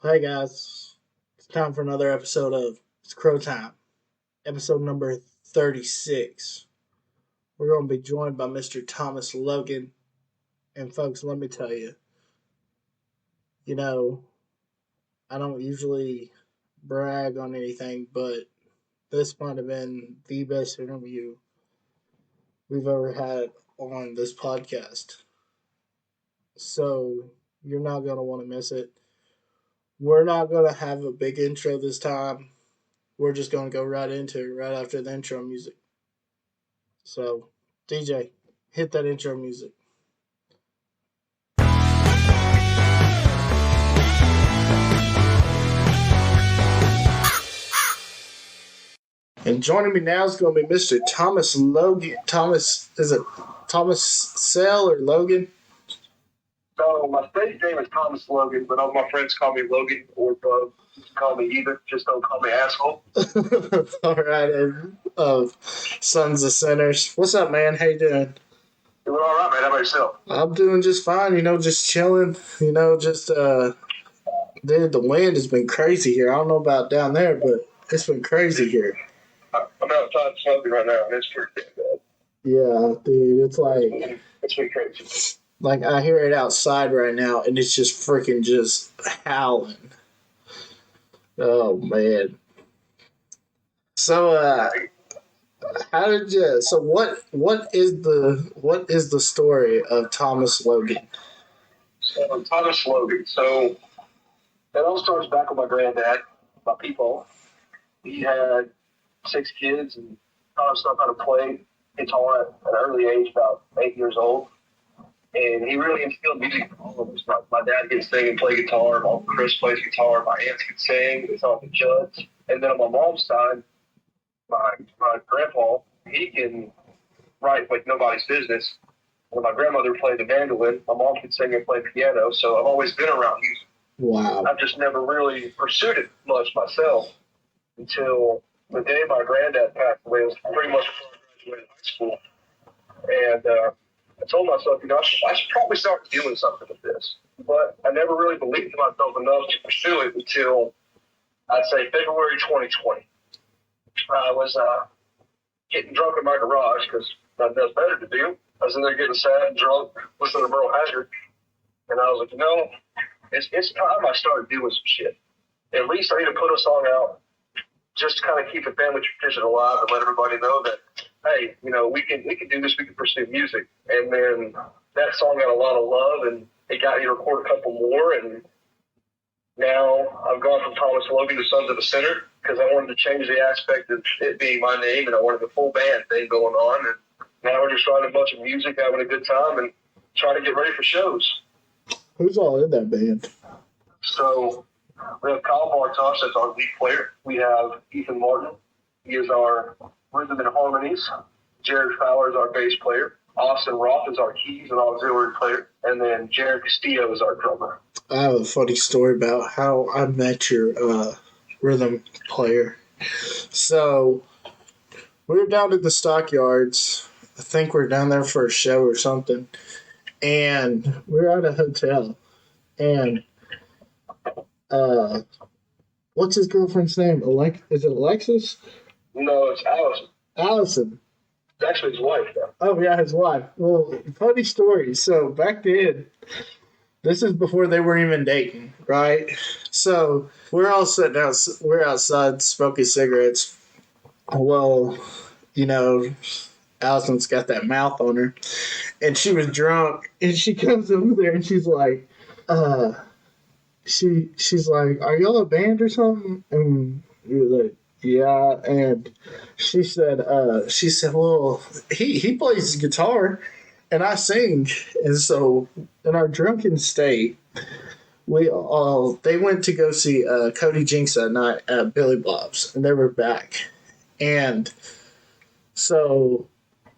Hey guys, it's time for another episode of It's Crow Time, episode number 36. We're going to be joined by Mr. Thomas Logan. And folks, let me tell you, you know, I don't usually brag on anything, but this might have been the best interview we've ever had on this podcast. So you're not going to want to miss it. We're not going to have a big intro this time. We're just going to go right into it right after the intro music. So, DJ, hit that intro music. And joining me now is going to be Mr. Thomas Logan. Is it Thomas Sell or Logan? So my stage name is Thomas Logan, but all my friends call me Logan or Bub. You can call me either. Just don't call me asshole. All right, Sons of Sinners. What's up, man? How you doing? Doing all right, man. How about yourself? I'm doing just fine. Just chilling. Dude, the wind has been crazy here. I don't know about down there, but it's been crazy here. I'm outside smoking right now, and it's pretty bad. Yeah, dude, it's been crazy. Like, I hear it outside right now, and it's just freaking just howling. Oh, man. So, what is the story of Thomas Logan? So, Thomas Logan. So, it all starts back with my granddad, my people. He had 6 kids and taught himself how to play guitar at an early age, about 8 years old. And he really instilled music in all of us. My dad can sing and play guitar. My uncle Chris plays guitar. My aunts can sing. It's on the Judds. And then on my mom's side, my grandpa, he can write like nobody's business. When my grandmother played the mandolin, my mom could sing and play piano. So I've always been around music. Wow. I've just never really pursued it much myself until the day my granddad passed away. It was pretty much before I graduated high school. And I told myself, I should probably start doing something with this. But I never really believed in myself enough to pursue it until, I'd say, February 2020. I was getting drunk in my garage because nothing else better to do. I was in there getting sad and drunk, listening to Merle Haggard. And I was like, it's time I started doing some shit. At least I need to put a song out just to kind of keep the family tradition alive and let everybody know that, hey, we can do this. We can pursue music. And then that song got a lot of love, and it got me to record a couple more. And now I've gone from Thomas Logan to Sons of the Sinner because I wanted to change the aspect of it being my name, and I wanted the full band thing going on. And now we're just writing a bunch of music, having a good time, and trying to get ready for shows. Who's all in that band? So we have Kyle Bartosh, that's our lead player. We have Ethan Martin. He is our rhythm and harmonies. Jared Fowler is our bass player. Austin Roth is our keys and auxiliary player. And then Jared Castillo is our drummer. I have a funny story about how I met your rhythm player. So, we were down at the Stockyards. I think we were down there for a show or something. And we were at a hotel. And what's his girlfriend's name? Is it Alexis? No, it's Allison. Allison. It's actually his wife, though. Oh, yeah, his wife. Well, funny story. So, back then, this is before they were even dating, right? So, we're all sitting out, we're outside smoking cigarettes. Well, Allison's got that mouth on her. And she was drunk, and she comes over there, and she's like, she's like, are y'all a band or something? And you're like, yeah. And she said, well, he plays guitar and I sing. And so in our drunken state, they went to go see Cody Jinks that night at Billy Bob's, and they were back. And so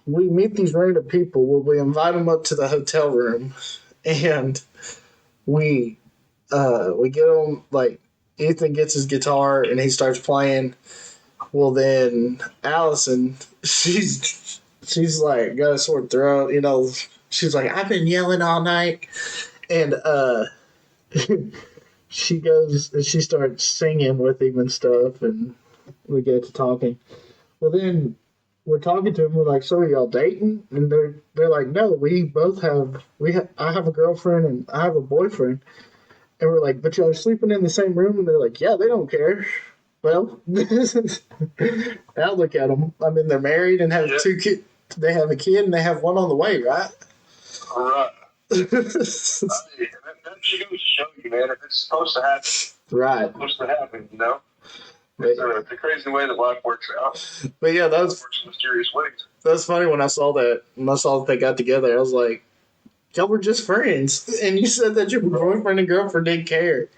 we meet these random people. Well, we invite them up to the hotel room, and we get on, like, Ethan gets his guitar and he starts playing. Well, then Allison, she's like got a sore throat, She's like, I've been yelling all night, and she goes and she starts singing with him and stuff, and we get to talking. Well, then we're talking to him. We're like, "So are y'all dating?" And they're like, "No, we both have I have a girlfriend and I have a boyfriend." And we're like, "But y'all are sleeping in the same room?" And they're like, "Yeah, they don't care." Well, now look at them. I mean, they're married and have two kids. They have a kid and they have one on the way, right? Right. I mean, that just goes to show you, man. If it's supposed to happen, right. It's supposed to happen, you know? It's a crazy way that life works out. But yeah, that was works in mysterious ways. That's funny when I saw that. When I saw that they got together, I was like, y'all were just friends. And you said that your boyfriend and girlfriend didn't care.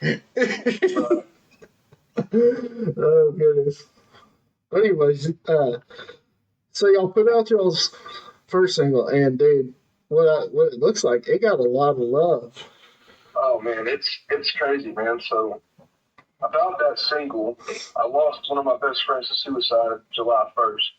Oh, goodness. Anyways, so y'all put out y'all's first single, and dude, what it looks like, it got a lot of love. Oh, man, it's crazy, man. So, about that single, I lost one of my best friends to suicide July 1st,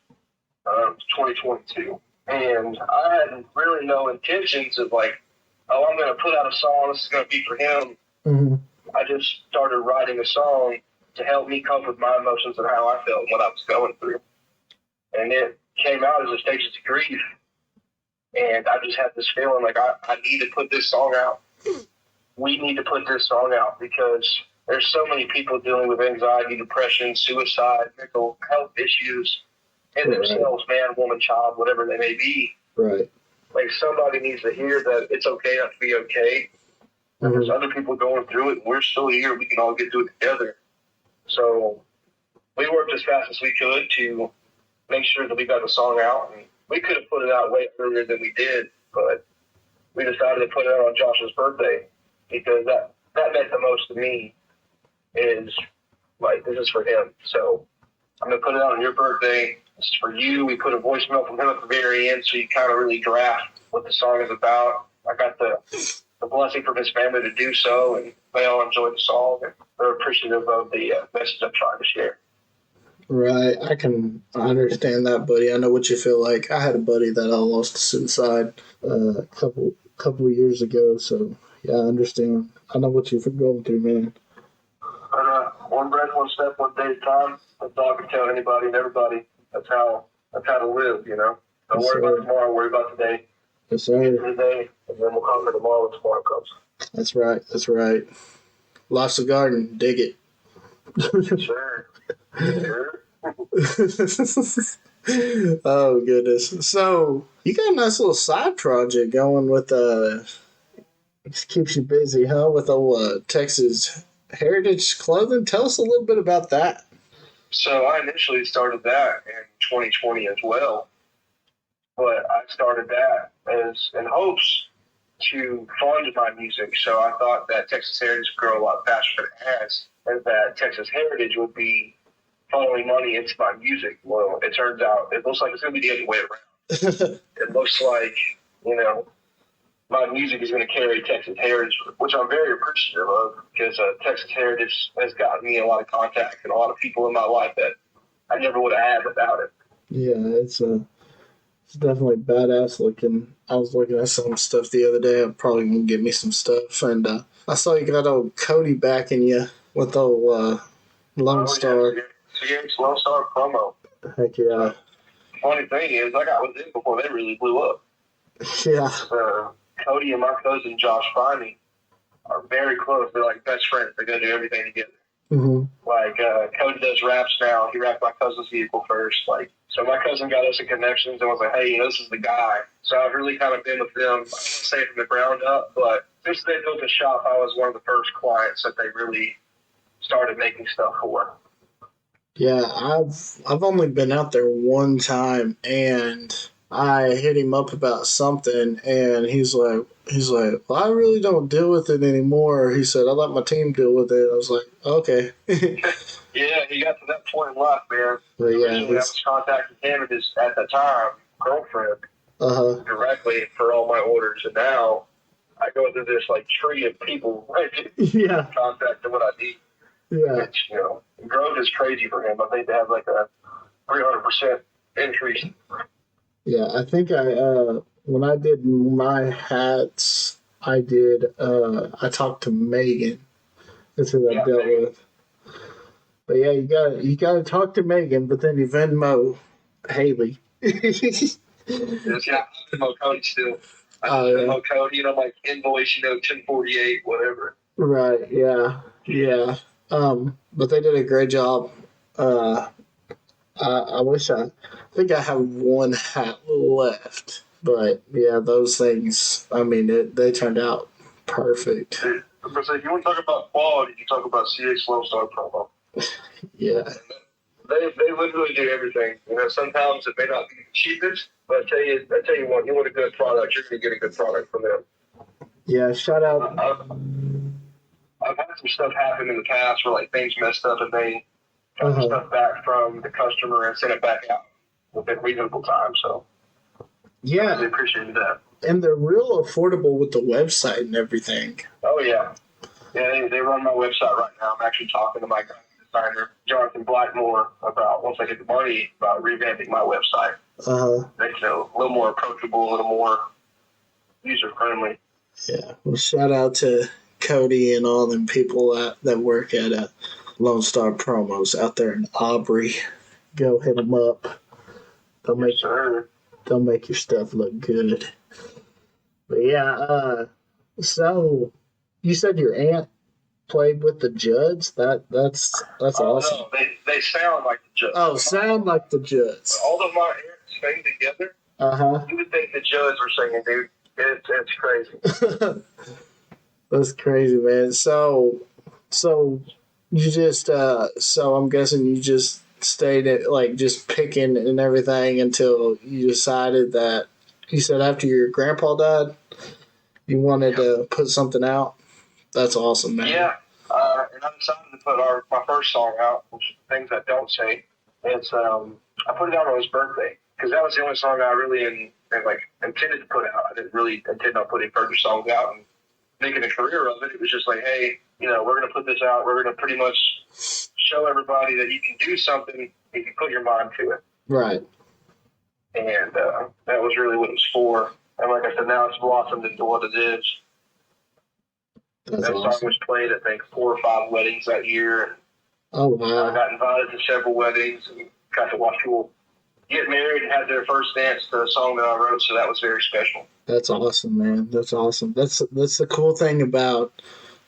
2022. And I had really no intentions of like, oh, I'm going to put out a song, this is going to be for him. Mm-hmm. I just started writing a song to help me cope with my emotions and how I felt and what I was going through. And it came out as a stages of grief. And I just had this feeling like I need to put this song out. We need to put this song out because there's so many people dealing with anxiety, depression, suicide, mental health issues in themselves, man, woman, child, whatever they may be. Right. Like somebody needs to hear that it's okay not to be okay. Mm-hmm. There's other people going through it, and we're still here. We can all get through it together. So we worked as fast as we could to make sure that we got the song out. And we could have put it out way earlier than we did, but we decided to put it out on Josh's birthday because that meant the most to me. Is like, this is for him. So I'm going to put it out on your birthday. This is for you. We put a voicemail from him at the very end so you kind of really grasp what the song is about. I got the blessing from his family to do so, and they all enjoyed the song, and they're appreciative of the message I'm trying to share. Right. I understand that, buddy. I know what you feel like. I had a buddy that I lost to suicide a couple of years ago, so yeah, I understand. I know what you're going through, man. But one breath, one step, one day at a time. That's all I can tell anybody and everybody. That's how to live, you know. Don't worry about tomorrow, worry about today. Yes, sir. Today, and then we'll conquer tomorrow when tomorrow comes. That's right. Life's a garden. Dig it. Sure. Oh, goodness. So, you got a nice little side project going with, just keeps you busy, huh? With old Texas Heritage Clothing. Tell us a little bit about that. So I initially started that in 2020 as well, but I started that as in hopes to fund my music. So I thought that Texas Heritage would grow a lot faster than it has, and that Texas Heritage would be funneling money into my music. Well, it turns out it looks like it's going to be the other way around. It looks like, you know, my music is going to carry Texas Heritage, which I'm very appreciative of because Texas Heritage has gotten me a lot of contacts and a lot of people in my life that I never would have had without it. Yeah, it's definitely badass looking. I was looking at some stuff the other day. I'm probably going to get me some stuff. And I saw you got old Cody backing you with old Lone Star. Yeah, CH Lone Star promo. Heck yeah. Funny thing is, I got with them before they really blew up. Yeah. Cody and my cousin Josh Finey are very close. They're like best friends. They're gonna do everything together. Mm-hmm. Like Cody does raps now. He rapped my cousin's vehicle first. Like, so my cousin got us in connections and was like, hey, this is the guy. So I've really kind of been with them. I don't want to say from the ground up, but since they built the shop, I was one of the first clients that they really started making stuff for. Yeah, I've only been out there one time, and I hit him up about something, and he's like, well, I really don't deal with it anymore. He said, I let my team deal with it. I was like, okay. Yeah, he got to that point in life, man. But yeah, I was contacting him and his, at the time, girlfriend directly for all my orders, and now I go through this like tree of people contacting what I need. Yeah. Which, you know, growth is crazy for him. I think they have like a 300% increase. Yeah, I think when I did my hats, I talked to Megan. That's who I dealt with. But yeah, you gotta talk to Megan, but then you Venmo Haley. Yes, yeah, I Venmo Cody still. I just Venmo Cody, like invoice, 1048, whatever. Right. Yeah. Yeah. But they did a great job. I wish I think I have one hat left, but yeah, those things. I mean, they turned out perfect. If you want to talk about quality, you talk about CH Lone Star promo. Yeah. They literally do everything. Sometimes it may not be the cheapest, but I tell you what, you want a good product, you're going to get a good product from them. Yeah. Shout out. I've had some stuff happen in the past where things messed up and they got the stuff back from the customer and sent it back out within reasonable time. So yeah, I really appreciated that. And they're real affordable with the website and everything. Oh yeah, they run my website right now. I'm actually talking to my graphic designer Jonathan Blackmore about once I get the money about revamping my website. Make it a little more approachable, a little more user friendly. Yeah, well, shout out to Cody and all them people that work at Lone Star Promos out there in Aubrey. Go hit them up. They'll make your stuff look good. But yeah, so you said your aunt played with the Judds? That's awesome. No, they sound like the Judds. Oh, sound like the Judds. All of my aunts sing together. You would think the Judds were singing, dude. It's crazy. That's crazy, man. So you just so I'm guessing you just stayed at just picking and everything until you decided that you said after your grandpa died you wanted to put something out. That's awesome, man. Yeah, and I decided to put my first song out, which is Things I Don't Say. It's I put it out on his birthday because that was the only song I really intended to put out. I didn't really intend on putting further songs out and making a career of it. It was just hey, we're going to put this out. We're going to pretty much show everybody that you can do something if you put your mind to it. Right. And that was really what it was for. And like I said, now it's blossomed into what it is. That song was played, I think, 4 or 5 weddings that year. Oh, wow. I got invited to several weddings and got to watch people get married and have their first dance to a song that I wrote, so that was very special. That's awesome, man. That's awesome. That's the cool thing about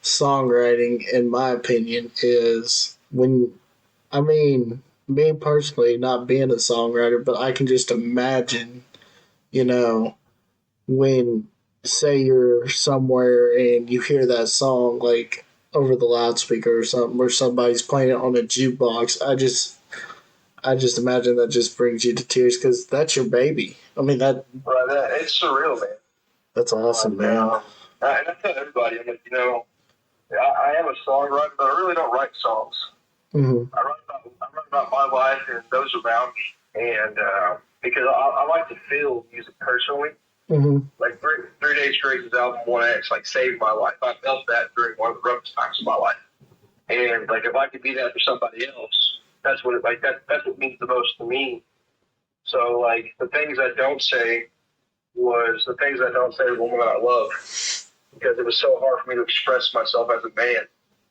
songwriting, in my opinion, is me personally, not being a songwriter, but I can just imagine, when, say you're somewhere and you hear that song, over the loudspeaker or something, or somebody's playing it on a jukebox, I just imagine that just brings you to tears because that's your baby. I mean, it's surreal, man. That's awesome, man. And I tell everybody, I am a songwriter, but I really don't write songs. Mm-hmm. I write about my life and those around me, and because I like to feel music personally. Mm-hmm. Like 3 Days Grace's album 1X, saved my life. I felt that during one of the roughest times of my life, and if I could be that for somebody else, that's what that's what means the most to me. So the things I don't say was the things I don't say to the woman I love, because it was so hard for me to express myself as a man.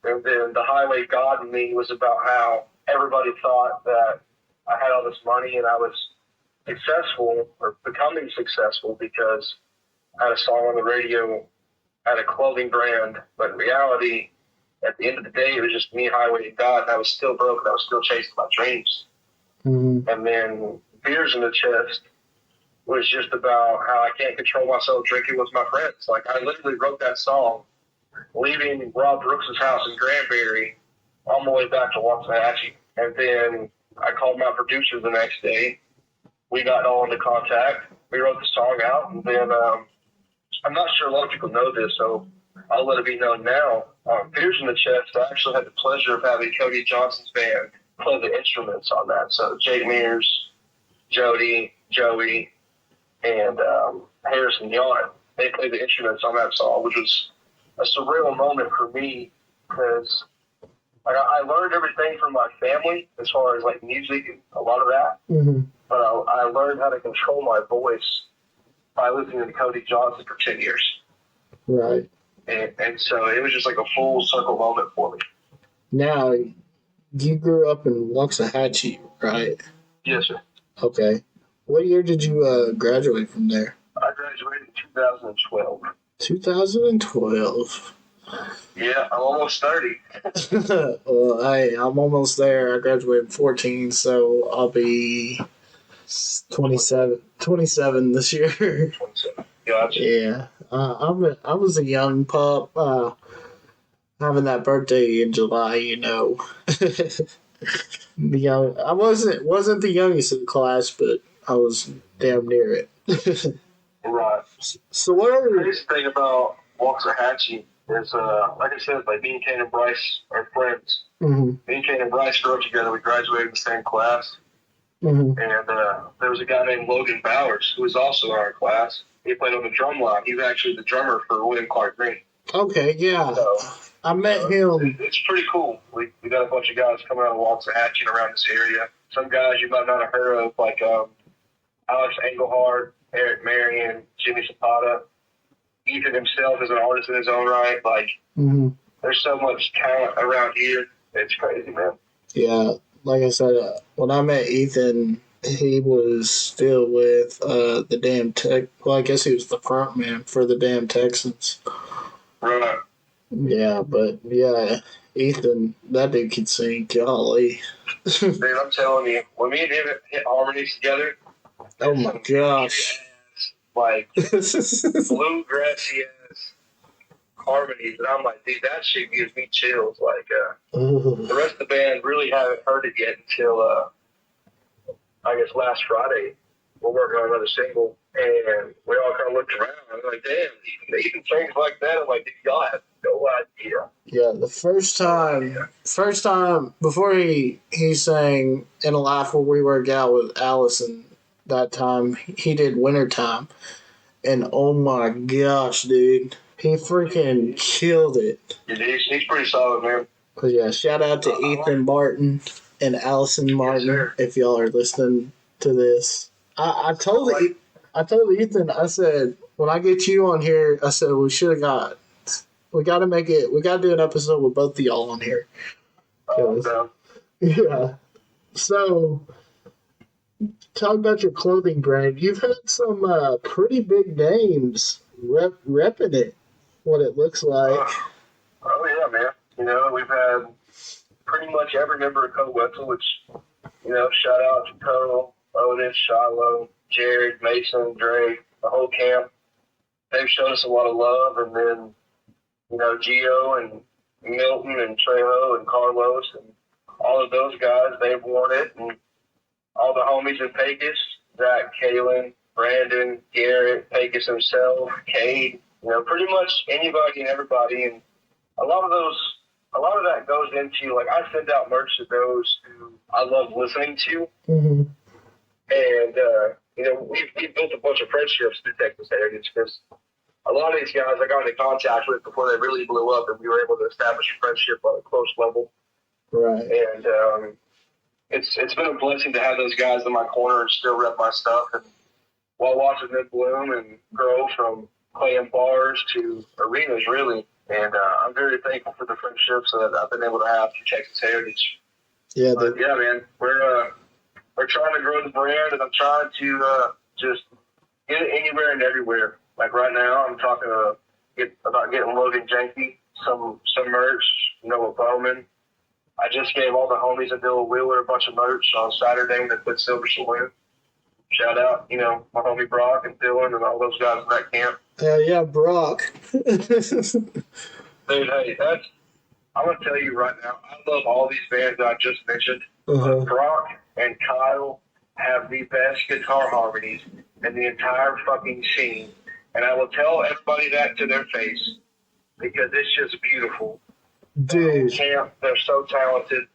And then the highway God in me was about how everybody thought that I had all this money and I was successful or becoming successful because I had a song on the radio, I had a clothing brand, but in reality, at the end of the day, it was just me, highway, and God, and I was still broke and I was still chasing my dreams. Mm-hmm. And then Beers in the Chest was just about how I can't control myself drinking with my friends. I literally wrote that song leaving Rob Brooks' house in Granbury on my way back to Waxahachie. And then I called my producer the next day. We got all into contact. We wrote the song out. And then I'm not sure a lot of people know this, so I'll let it be known now. Beers in the Chest, I actually had the pleasure of having Cody Johnson's band play the instruments on that. So Jake Mears, Jody, Joey, and Harrison Yon, they played the instruments on that song, which was a surreal moment for me because I learned everything from my family as far as music and a lot of that. Mm-hmm. But I learned how to control my voice by listening to Cody Johnson for 10 years. Right. And so it was just like a full circle moment for me. Now, you grew up in Waxahachie, right? Yes, sir. Okay. What year did you graduate from there? I graduated in 2012. 2012. Yeah, I'm almost 30. Well, I'm almost there. I graduated in 14, so I'll be 27 this year. 27. Gotcha. Yeah. I was a young pup, having that birthday in July, The young, I wasn't the youngest in the class, but I was damn near it. Right. So what are The crazy thing about Waxahachie is, like I said, like me and Kane and Bryce are friends. Mhm. Me and Kane and Bryce grew up together. We graduated in the same class. Mhm. And there was a guy named Logan Bowers who was also in our class. He played on the drum line. He was actually the drummer for William Clark Green. Okay, yeah. So, I met him. It's pretty cool. We got a bunch of guys coming out of Waxahachie around this area. Some guys you might not have heard of, like Alex Engelhardt, Eric Marion, Jimmy Zapata. Ethan himself is an artist in his own right. Like, there's so much talent around here. It's crazy, man. Yeah, like I said, when I met Ethan, he was still with the damn Tech. Well, I guess he was the front man for the damn Texans. Right. Yeah, but yeah, Ethan, that dude could sing. Golly. Dude, I'm telling you, when me and him hit harmonies together, Oh my gosh. like bluegrassy ass harmonies, and I'm like, dude, that shit gives me chills. Like, the rest of the band really haven't heard it yet until I guess last Friday. We're working on another single, and we all kind of looked around. And I'm like, damn, Ethan sings like that. I'm like, dude, y'all have no idea. Yeah, the first time before he sang In a Life Where We Work Out with Allison, that time he did Wintertime, and oh my gosh, dude, he freaking killed it. Yeah, he's pretty solid, man. But yeah, shout out to Ethan Martin and Allison Martin, if y'all are listening to this. I told Ethan, I said, when I get you on here, I said we got to do an episode with both of y'all on here. Yeah. So, talk about your clothing brand. You've had some pretty big names repping it, what it looks like. Oh, yeah, man. You know, we've had pretty much every member of Code Wetzel, which, shout out to Cole, Otis, Shiloh, Jared, Mason, Drake, the whole camp. They've shown us a lot of love, and then, Gio and Milton and Trejo and Carlos and all of those guys, they've worn it, and all the homies in Pecos, Zach, Kalen, Brandon, Garrett, Pecos himself, Cade, pretty much anybody and everybody, and a lot of that goes into, like, I send out merch to those who I love listening to. Mm-hmm. And, we've built a bunch of friendships through Texas Heritage because a lot of these guys I got into contact with before they really blew up, and we were able to establish a friendship on a close level. Right. And it's been a blessing to have those guys in my corner and still rep my stuff. And while watching them bloom and grow from playing bars to arenas, really. And I'm very thankful for the friendships that I've been able to have through Texas Heritage. Yeah, yeah, man, we're trying to grow the brand, and I'm trying to just get it anywhere and everywhere. Like right now, I'm talking about getting Logan Janky some merch, with Bowman. I just gave all the homies in Dilla Wheeler a bunch of merch on Saturday when they put Silver Saloon. Shout out, my homie Brock and Dylan and all those guys in that camp. Hell yeah, Brock. Dude, hey, I'm going to tell you right now, I love all these bands that I just mentioned. Uh-huh. Brock and Kyle have the best guitar harmonies in the entire fucking scene. And I will tell everybody that to their face because it's just beautiful. Dude. Camp, they're so talented.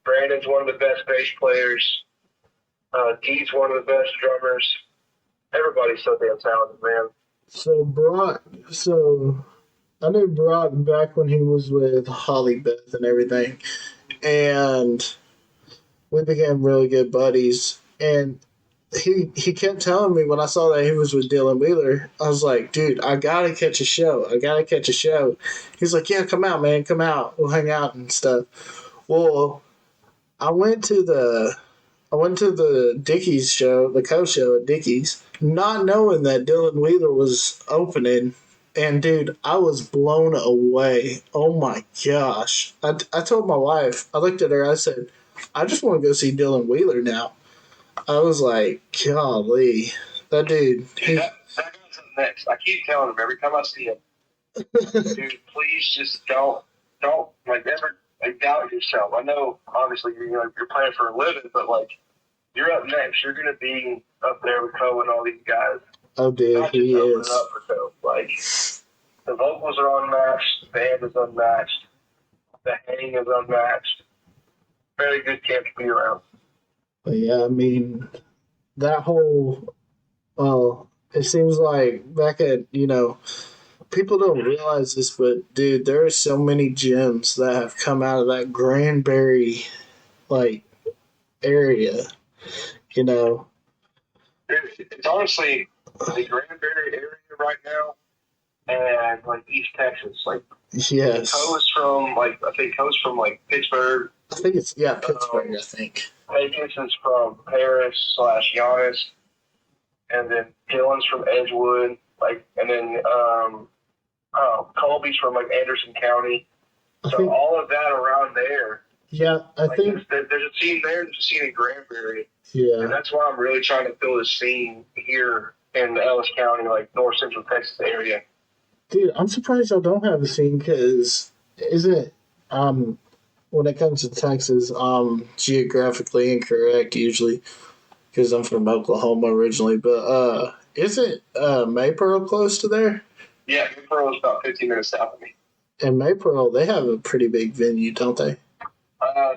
Brandon's one of the best bass players. Dee's one of the best drummers. Everybody's so damn talented, man. So I knew Brock back when he was with Holly Beth and everything. And we became really good buddies. And he kept telling me when I saw that he was with Dylan Wheeler, I was like, dude, I gotta catch a show. I gotta catch a show. He's like, yeah, come out, man, come out. We'll hang out and stuff. Well, I went to the I went to the Dickies show, the Co show at Dickies, not knowing that Dylan Wheeler was opening. And dude, I was blown away. Oh my gosh. I told my wife, I looked at her, I said, I just want to go see Dylan Wheeler now. I was like, golly, that dude. Dude, that guy's up next. I keep telling him every time I see him, dude, please just don't like never like doubt yourself. I know obviously you're playing for a living, but like you're up next. You're gonna be up there with Coe and all these guys. Oh, dude, Not he just opening is. up for Coe. Like the vocals are unmatched, the band is unmatched, the hang is unmatched. Very good camp to be around. But yeah, I mean, that whole, well, it seems like back at, people don't realize this, but dude, there are so many gems that have come out of that Granbury, like, area, you know. It's honestly the Granbury area right now, and like East Texas. Like Yes. Coe's from I think Coe's from like Pittsburgh. I think it's, Pittsburgh, I think. Pecos is from Paris / Giannis, and then Dylan's from Edgewood. And then Colby's from like Anderson County. So all of that around there. Yeah, I think there's a scene there. There's a scene in Granbury. Yeah. And that's why I'm really trying to build a scene here in the Ellis County, like North Central Texas area. Dude, I'm surprised y'all don't have a scene because isn't when it comes to Texas, geographically incorrect usually because I'm from Oklahoma originally. But isn't Maypearl close to there? Yeah, Maypearl is about 15 minutes south of me. And Maypearl, they have a pretty big venue, don't they?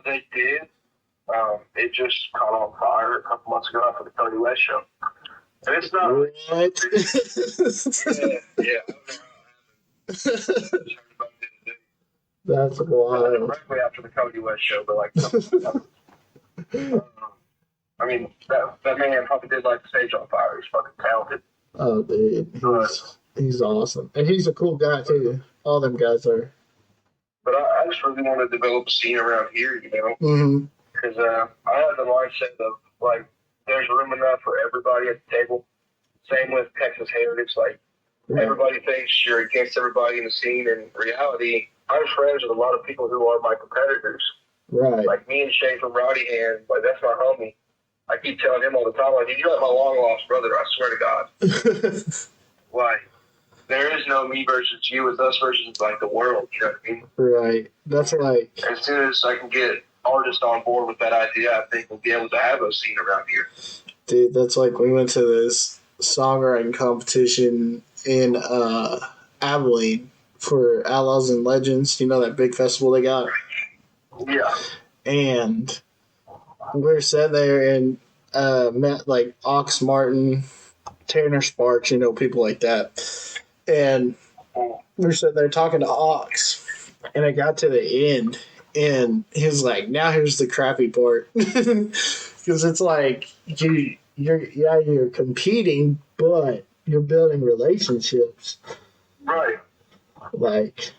They did. It just caught on fire a couple months ago after the Cody West show. And it's not. What? Yeah. That's wild. Directly after the Cody West show, but like, I mean, that man probably did like the stage on fire. He's fucking talented. Oh, dude, he's awesome, and he's a cool guy too. All them guys are. But I just really want to develop a scene around here, Because Mm-hmm. I have the mindset of like, there's room enough for everybody at the table. Same with Texas Heritage, like. Right. Everybody thinks you're against everybody in the scene. In reality, I'm friends with a lot of people who are my competitors. Right. Like me and Shay from Rowdy Hand, like that's my homie. I keep telling him all the time, like, you're like my long lost brother, I swear to God. Like, there is no me versus you, it's us versus like the world, you know what I mean? Right. That's like as soon as I can get artists on board with that idea, I think we'll be able to have a scene around here. Dude, that's like we went to this songwriting competition in Abilene for Outlaws and Legends. You know that big festival they got? Yeah. And we were sitting there and met like Ox Martin, Tanner Sparks, people like that. And we were sitting there talking to Ox, and I got to the end, and he was like, now here's the crappy part. Because it's like, you're competing, but you're building relationships. Right. Like,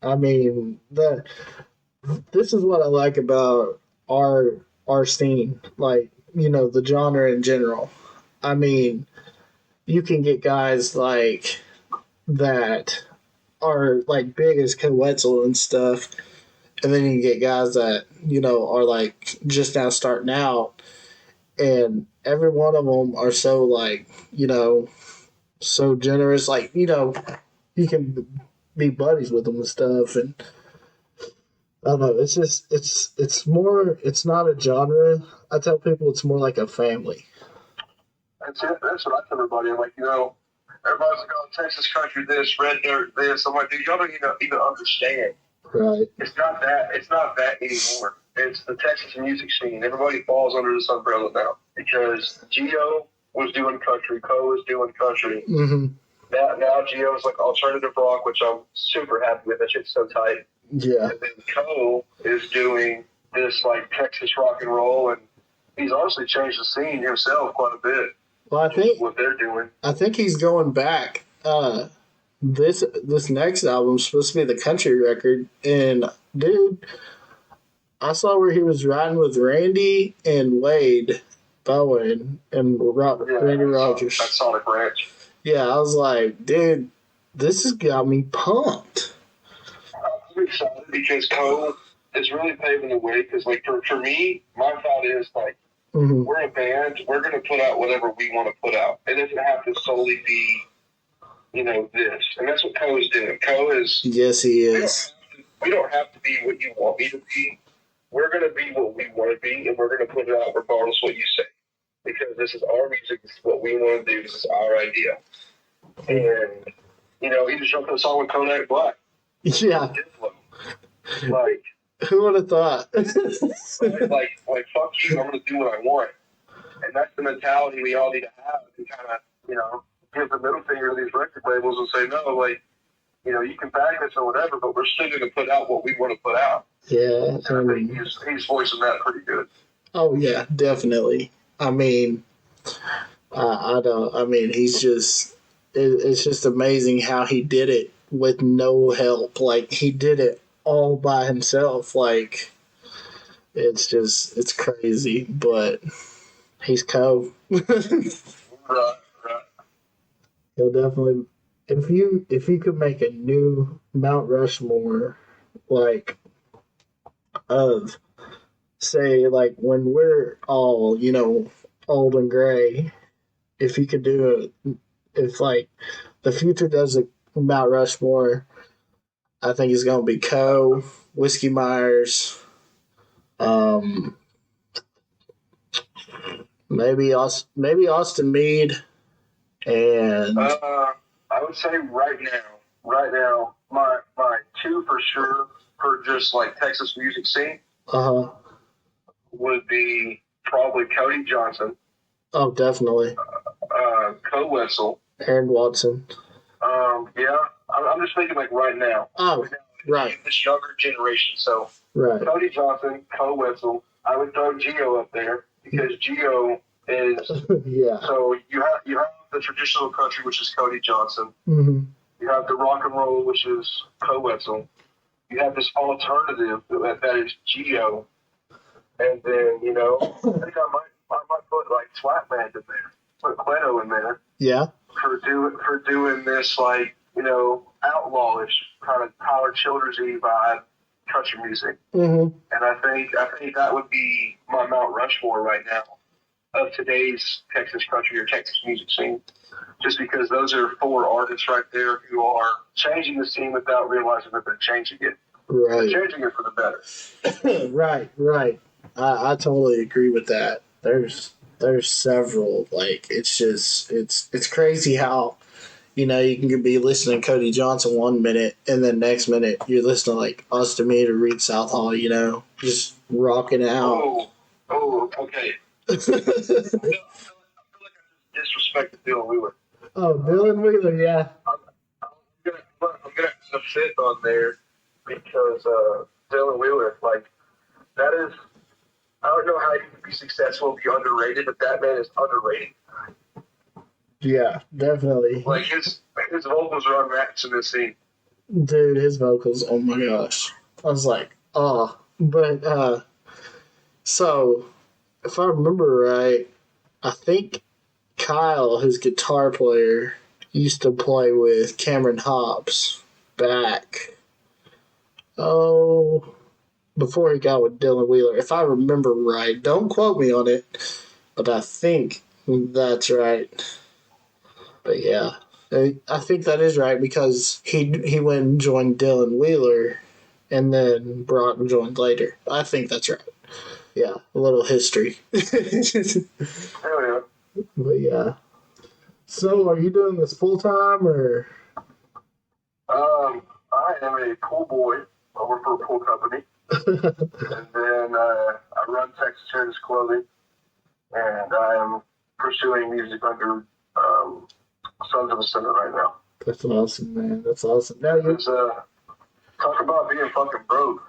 I mean, this is what I like about our scene, like, the genre in general. I mean, you can get guys like that are like big as Coetzel and stuff, and then you can get guys that, are like just now starting out, and every one of them are so like, so generous, like, you can be buddies with them and stuff, and I don't know, it's just, it's more, it's not a genre. I tell people it's more like a family. That's it. That's what I tell everybody. I'm like, everybody's like, oh, Texas country this, red dirt this. I'm like, dude, y'all don't even understand. Right. It's not that anymore. It's the Texas music scene. Everybody falls under this umbrella now because Gio was doing country, Coe was doing country. Mm-hmm. Now Gio's like alternative rock, which I'm super happy with. That shit's so tight. Yeah. And then Coe is doing this like Texas rock and roll, and he's honestly changed the scene himself quite a bit. Well, What they're doing. I think he's going back. This next album's supposed to be the country record, and dude, I saw where he was riding with Randy and Wade Bowen and Randy Rogers. That's Sonic Ranch. Yeah, I was like, dude, this has got me pumped. I'm excited because Cole is really paving the way. Because, like, for me, my thought is, like, we're a band. We're going to put out whatever we want to put out. It doesn't have to solely be, this. And that's what Cole is doing. Cole is... Yes, he is. We don't have to be what you want me to be. We're going to be what we want to be, and we're going to put it out regardless of what you say. Because this is our music. This is what we want to do. This is our idea. And, he just jumped on a song with Kodak Black. Yeah. Like... Who would have thought? like, fuck you, I'm going to do what I want. And that's the mentality we all need to have to kind of, give the middle finger to these record labels and say, no, like, you can bag us or whatever, but we're still going to put out what we want to put out. Yeah. And I think he's voicing that pretty good. Oh, yeah, definitely. I mean, he's just, it's just amazing how he did it with no help. Like, he did it all by himself. Like, it's crazy, but he's Cole. Right. He'll definitely, if you could make a new Mount Rushmore, like, of, say, like, when we're all, old and gray, if you could do it, if, like, the future does a Mount Rushmore, I think it's going to be Coe, Whiskey Myers, maybe Austin Meade, and... I would say right now, my two for sure for just, like, Texas music scene would be probably Cody Johnson. Oh, definitely. Coe Wetzel. Aaron Watson. Yeah. I'm just thinking, like, right now. Oh, right. This younger generation. So, right. Cody Johnson, Coe Wetzel. I would throw Gio up there because Gio is. Yeah. So you have the traditional country, which is Cody Johnson. Mm-hmm. You have the rock and roll, which is Coe Wetzel. You have this alternative that is Gio, and then I think I might put like Flatband in there, put Queto in there. Yeah. For doing this, like, outlawish kind of Tyler Childers-y vibe country music. Mm-hmm. And I think that would be my Mount Rushmore right now of today's Texas country or Texas music scene. Just because those are four artists right there who are changing the scene without realizing that they're changing it. Right. They're changing it for the better. Right. I totally agree with that. There's several, like, it's just, it's crazy how, you can be listening to Cody Johnson one minute and then next minute you're listening to, like, Austin Meade or Reed Southall, just rocking out. Oh, okay. I feel like I just disrespected Dylan Wheeler. Oh, Dylan Wheeler, yeah. I'm gonna sit on there because Dylan Wheeler, like, that is, I don't know how you can be successful and be underrated, but that man is underrated. Yeah, definitely. Like, his vocals are unmatched in this scene. Dude, his vocals, oh my gosh. I was like, oh. But, so, if I remember right, I think Kyle, his guitar player, used to play with Cameron Hobbs back, before he got with Dylan Wheeler. If I remember right. Don't quote me on it, but I think that's right. But yeah, I think that is right because he went and joined Dylan Wheeler and then Brock joined later. I think that's right. Yeah, a little history. Hell yeah. But yeah. So, are you doing this full time or? I am a pool boy. I work for a pool company, and then I run Texas Heritage Clothing, and I am pursuing music under Sons of the Senate right now. That's awesome, man. That's awesome. Now talk about being fucking broke.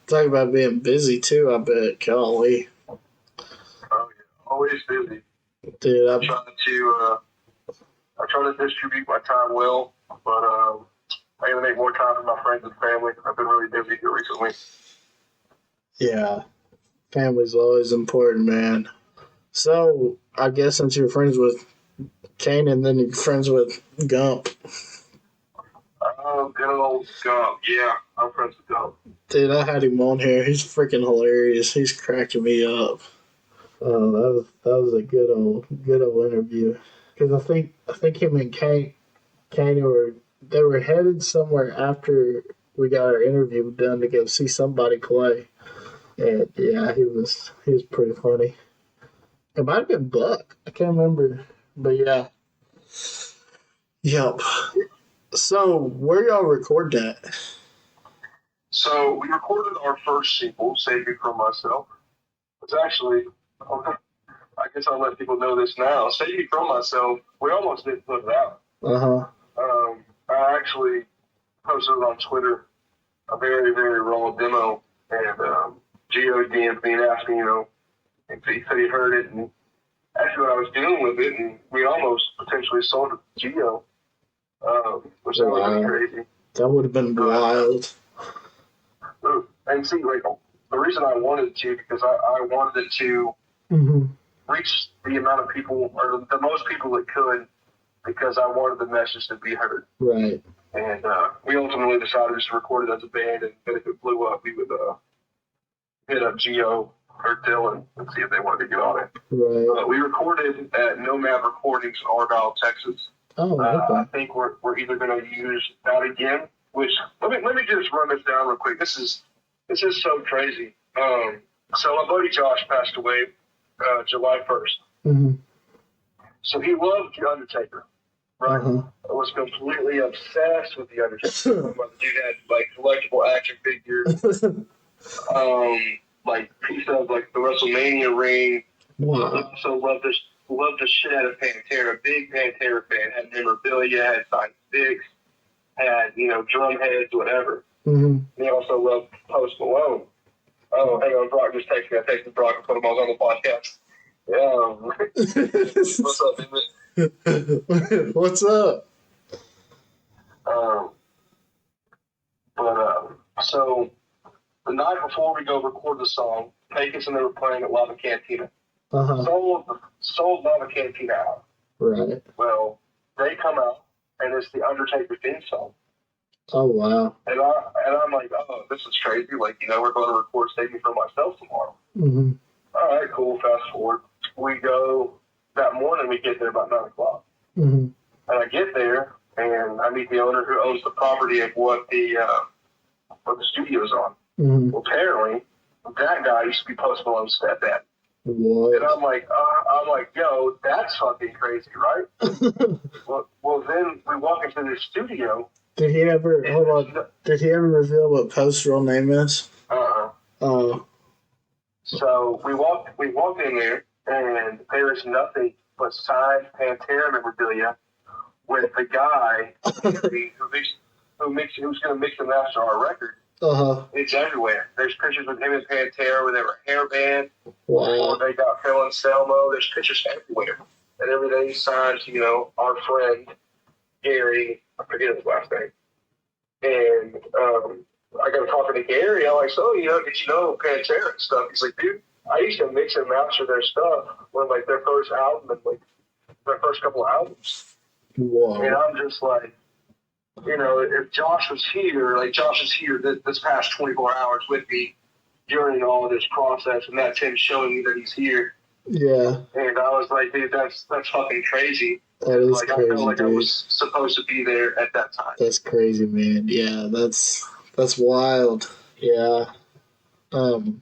Talk about being busy too. I bet. Golly, Oh, yeah. Always busy. dude. I try to distribute my time well, but I gotta make more time for my friends and family. I've been really busy here recently. Yeah, family's always important, man. So I guess since you're friends with Kanan, then you're friends with Gump. Oh, good old Gump. Yeah, I'm friends with Gump. Dude, I had him on here. He's freaking hilarious. He's cracking me up. Oh, that was a good old interview. Because I think him and Kane they were headed somewhere after we got our interview done to go see somebody play. And yeah, he was pretty funny. It might have been Buck. I can't remember. But yeah. Yep. So where y'all record that? So we recorded our first single, "Save Me From Myself." It's actually, I guess I'll let people know this now. "Save Me From Myself," we almost didn't put it out. Uh-huh. I actually posted it on Twitter, a very, very raw demo, and Gio DM'd me and asked me, if he said he heard it and asked me what I was doing with it, and we almost potentially sold it to Gio, which that would have been crazy. That would have been wild. And see, like, the reason I wanted to, because I wanted it to reach the amount of people, or the most people it could, because I wanted the message to be heard. Right. And we ultimately decided just to record it as a band, and if it blew up, we would hit up Gio or Dylan and see if they wanted to get on it. Right. We recorded at Nomad Recordings, Argyle, Texas. Oh, okay. I think we're either going to use that again. Which let me just run this down real quick. This is so crazy. So my buddy Josh passed away July 1st. So he loved The Undertaker, right? I was completely obsessed with The Undertaker. The dude had like collectible action figures, like piece of like the WrestleMania ring. Wow. He also loved the shit out of Pantera. Big Pantera fan. Had memorabilia, had signed sticks, had drum heads, whatever. He also loved Post Malone. Oh, hang on, Brock just texted me. I texted Brock and put him on the podcast. What's up, man? What's up? So the night before we go record the song, Pecos and they were playing at Lava Cantina. Sold Lava Cantina out. Right. Well, they come out and it's the Undertaker theme song. Oh wow. And I'm like, oh, this is crazy. Like, we're going to record "Save Me From Myself" tomorrow. All right, cool. Fast forward. We go that morning. We get there about 9:00. And I get there and I meet the owner who owns the property of what the studio's on. Well, apparently that guy used to be Post Malone's stepdad. What? And I'm like, yo, that's fucking crazy, right? well, then we walk into the studio. Did he ever Did he ever reveal what Post's real name is? Oh. So we walk in there, and there is nothing but signed Pantera memorabilia with the guy who's going to mix and master our record. It's everywhere. There's pictures of him and Pantera with their hairband. Wow. They got Phil Anselmo. There's pictures everywhere, and everything's signed to our friend Gary. I forget his last name. And I got talking to Gary. I'm like, so, did you know Pantera and stuff? He's like, dude, I used to mix and master their stuff when, like, their first album and, like, their first couple of albums. Whoa. And I'm just like, if Josh was here, like, Josh is here this past 24 hours with me during all of this process, and that's him showing me that he's here. Yeah. And I was like, dude, that's fucking crazy. That is like, crazy, I felt like dude. I was supposed to be there at that time. That's crazy, man. Yeah, that's wild. Yeah. That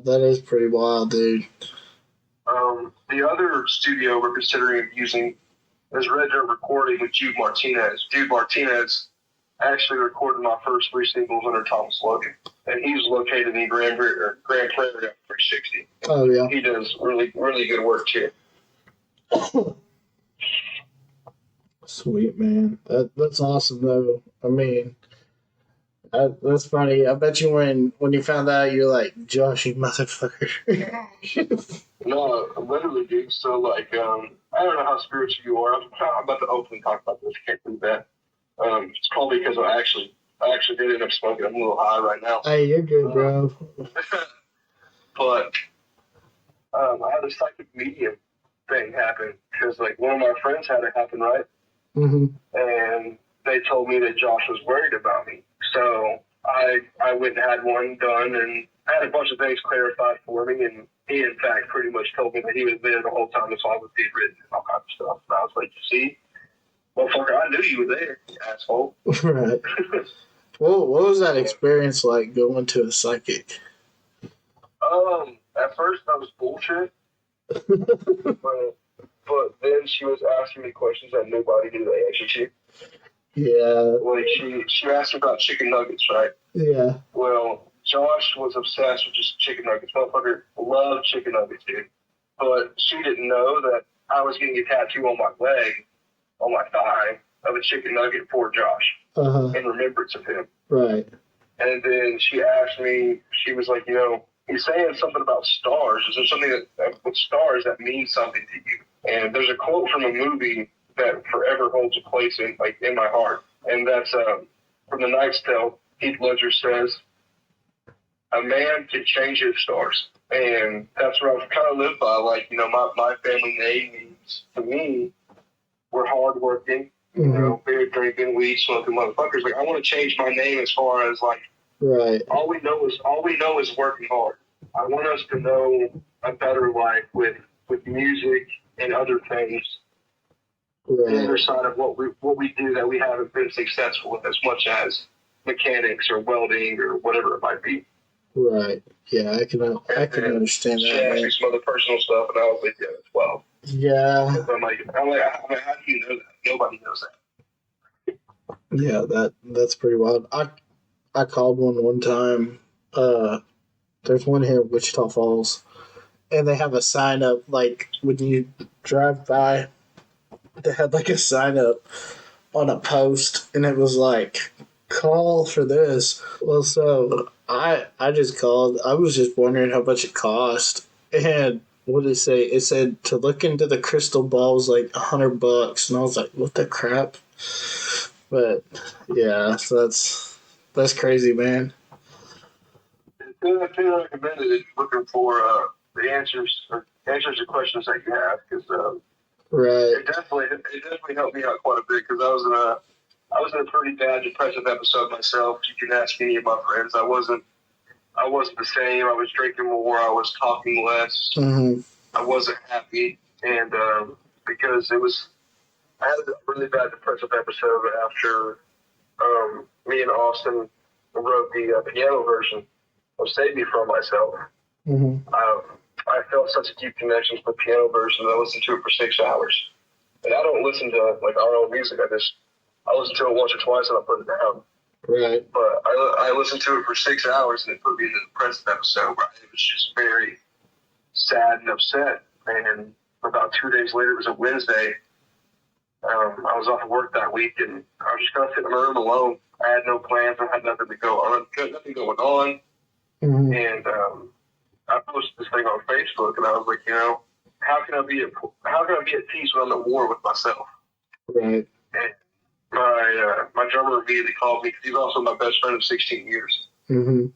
is pretty wild, dude. The other studio we're considering using is Red Dirt Recording with Jude Martinez. Jude Martinez actually recorded my first 3 singles under Thomas Logan, and he's located in Grand Prairie 360. Oh yeah. He does really, really good work too. Sweet, man. That's awesome though. I mean, That's funny. I bet you when you found out, you're like, Josh, you motherfucker. No, literally, dude. So, like, I don't know how spiritual you are. I'm about to openly talk about this. Can't do that. It's probably because I actually did end up smoking. I'm a little high right now. Hey, you're good, bro. But I had a psychic medium thing happen because, like, one of my friends had it happen, right? Mm-hmm. And they told me that Josh was worried about me. So I went and had one done and had a bunch of things clarified for me. And he, in fact, pretty much told me that he was there the whole time the song was being written and all kinds of stuff. And I was like, you see, motherfucker, I knew you were there, you asshole. Right. Well, what was that experience like going to a psychic? At first that was bullshit, but then she was asking me questions that nobody knew the answer to. Yeah. Like she asked me about chicken nuggets, right? Yeah. Well, Josh was obsessed with just chicken nuggets. Motherfucker loved chicken nuggets, dude. But she didn't know that I was getting a tattoo on my leg, on my thigh, of a chicken nugget for Josh in remembrance of him. Right. And then she asked me, she was like, he's saying something about stars. Is there something that with stars that means something to you? And there's a quote from a movie that forever holds a place in my heart, and that's from The Knight's Tale. Heath Ledger says, "A man can change his stars," and that's what I've kind of lived by. Like, my family name means to me, we're hardworking, beer drinking, weed smoking motherfuckers. Like, I want to change my name as far as like, right. All we know is working hard. I want us to know a better life with music and other things. Right. The other side of what we do that we haven't been successful with, as much as mechanics or welding or whatever it might be. Right. Yeah, I can understand that. She asked me some other personal stuff, and I was with you as well. Yeah. I'm like, how do you know that? Nobody knows that. Yeah, that's pretty wild. I called one time. There's one here in Wichita Falls, and they have a sign up like when you drive by. They had like a sign up on a post, and it was like, call for this. Well, so I just called. I was just wondering how much it cost, and what did it say? It said to look into the crystal ball was like $100, and I was like, what the crap? But yeah, so that's crazy, man. I feel recommended if you're looking for the answers to questions that you have, because right. It definitely helped me out quite a bit, because I was in a pretty bad depressive episode myself. You can ask any of my friends. I wasn't the same. I was drinking more. I was talking less. Mm-hmm. I wasn't happy, and because I had a really bad depressive episode after me and Austin wrote the piano version of "Save Me From Myself." Mm-hmm. I felt such a deep connection to the piano version that I listened to it for 6 hours. And I don't listen to like our own music. I listen to it once or twice and I put it down. Right. But I listened to it for 6 hours and it put me in the depressive episode where it was just very sad and upset. And about 2 days later, it was a Wednesday. I was off of work that week and I was just going to sit in my room alone. I had no plans. I had nothing to go on. Nothing going on. Mm-hmm. And I posted this thing on Facebook, and I was like, how can I be at peace when I'm at war with myself? Right. And my drummer immediately called me, because he's also my best friend of 16 years. Mm-hmm.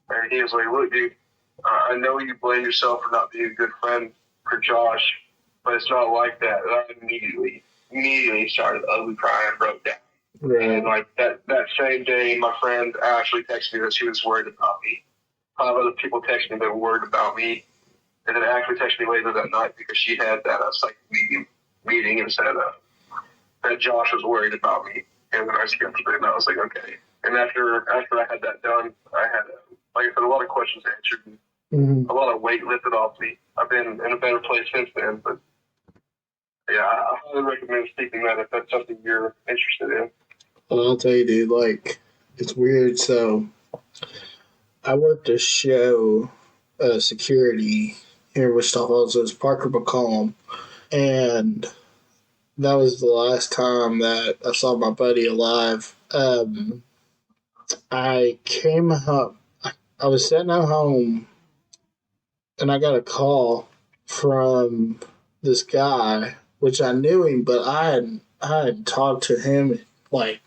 And he was like, look, dude, I know you blame yourself for not being a good friend for Josh, but it's not like that. And I immediately started ugly crying and broke down. Right. And like that same day, my friend Ashley texted me that she was worried about me. 5 other people texted me that were worried about me. And then Ashley texted me later that night because she had that psychic meeting and said that Josh was worried about me. And then I skipped it, and I was like, okay. And after I had that done, I had, like I said, a lot of questions answered, and a lot of weight lifted off me. I've been in a better place since then, but yeah, I highly recommend speaking that if that's something you're interested in. Well, I'll tell you, dude, like, it's weird. So I worked a show, security here in Wichita Falls. It was Parker McCollum, and that was the last time that I saw my buddy alive. I came home. I was sitting at home, and I got a call from this guy, which I knew him, but I had talked to him like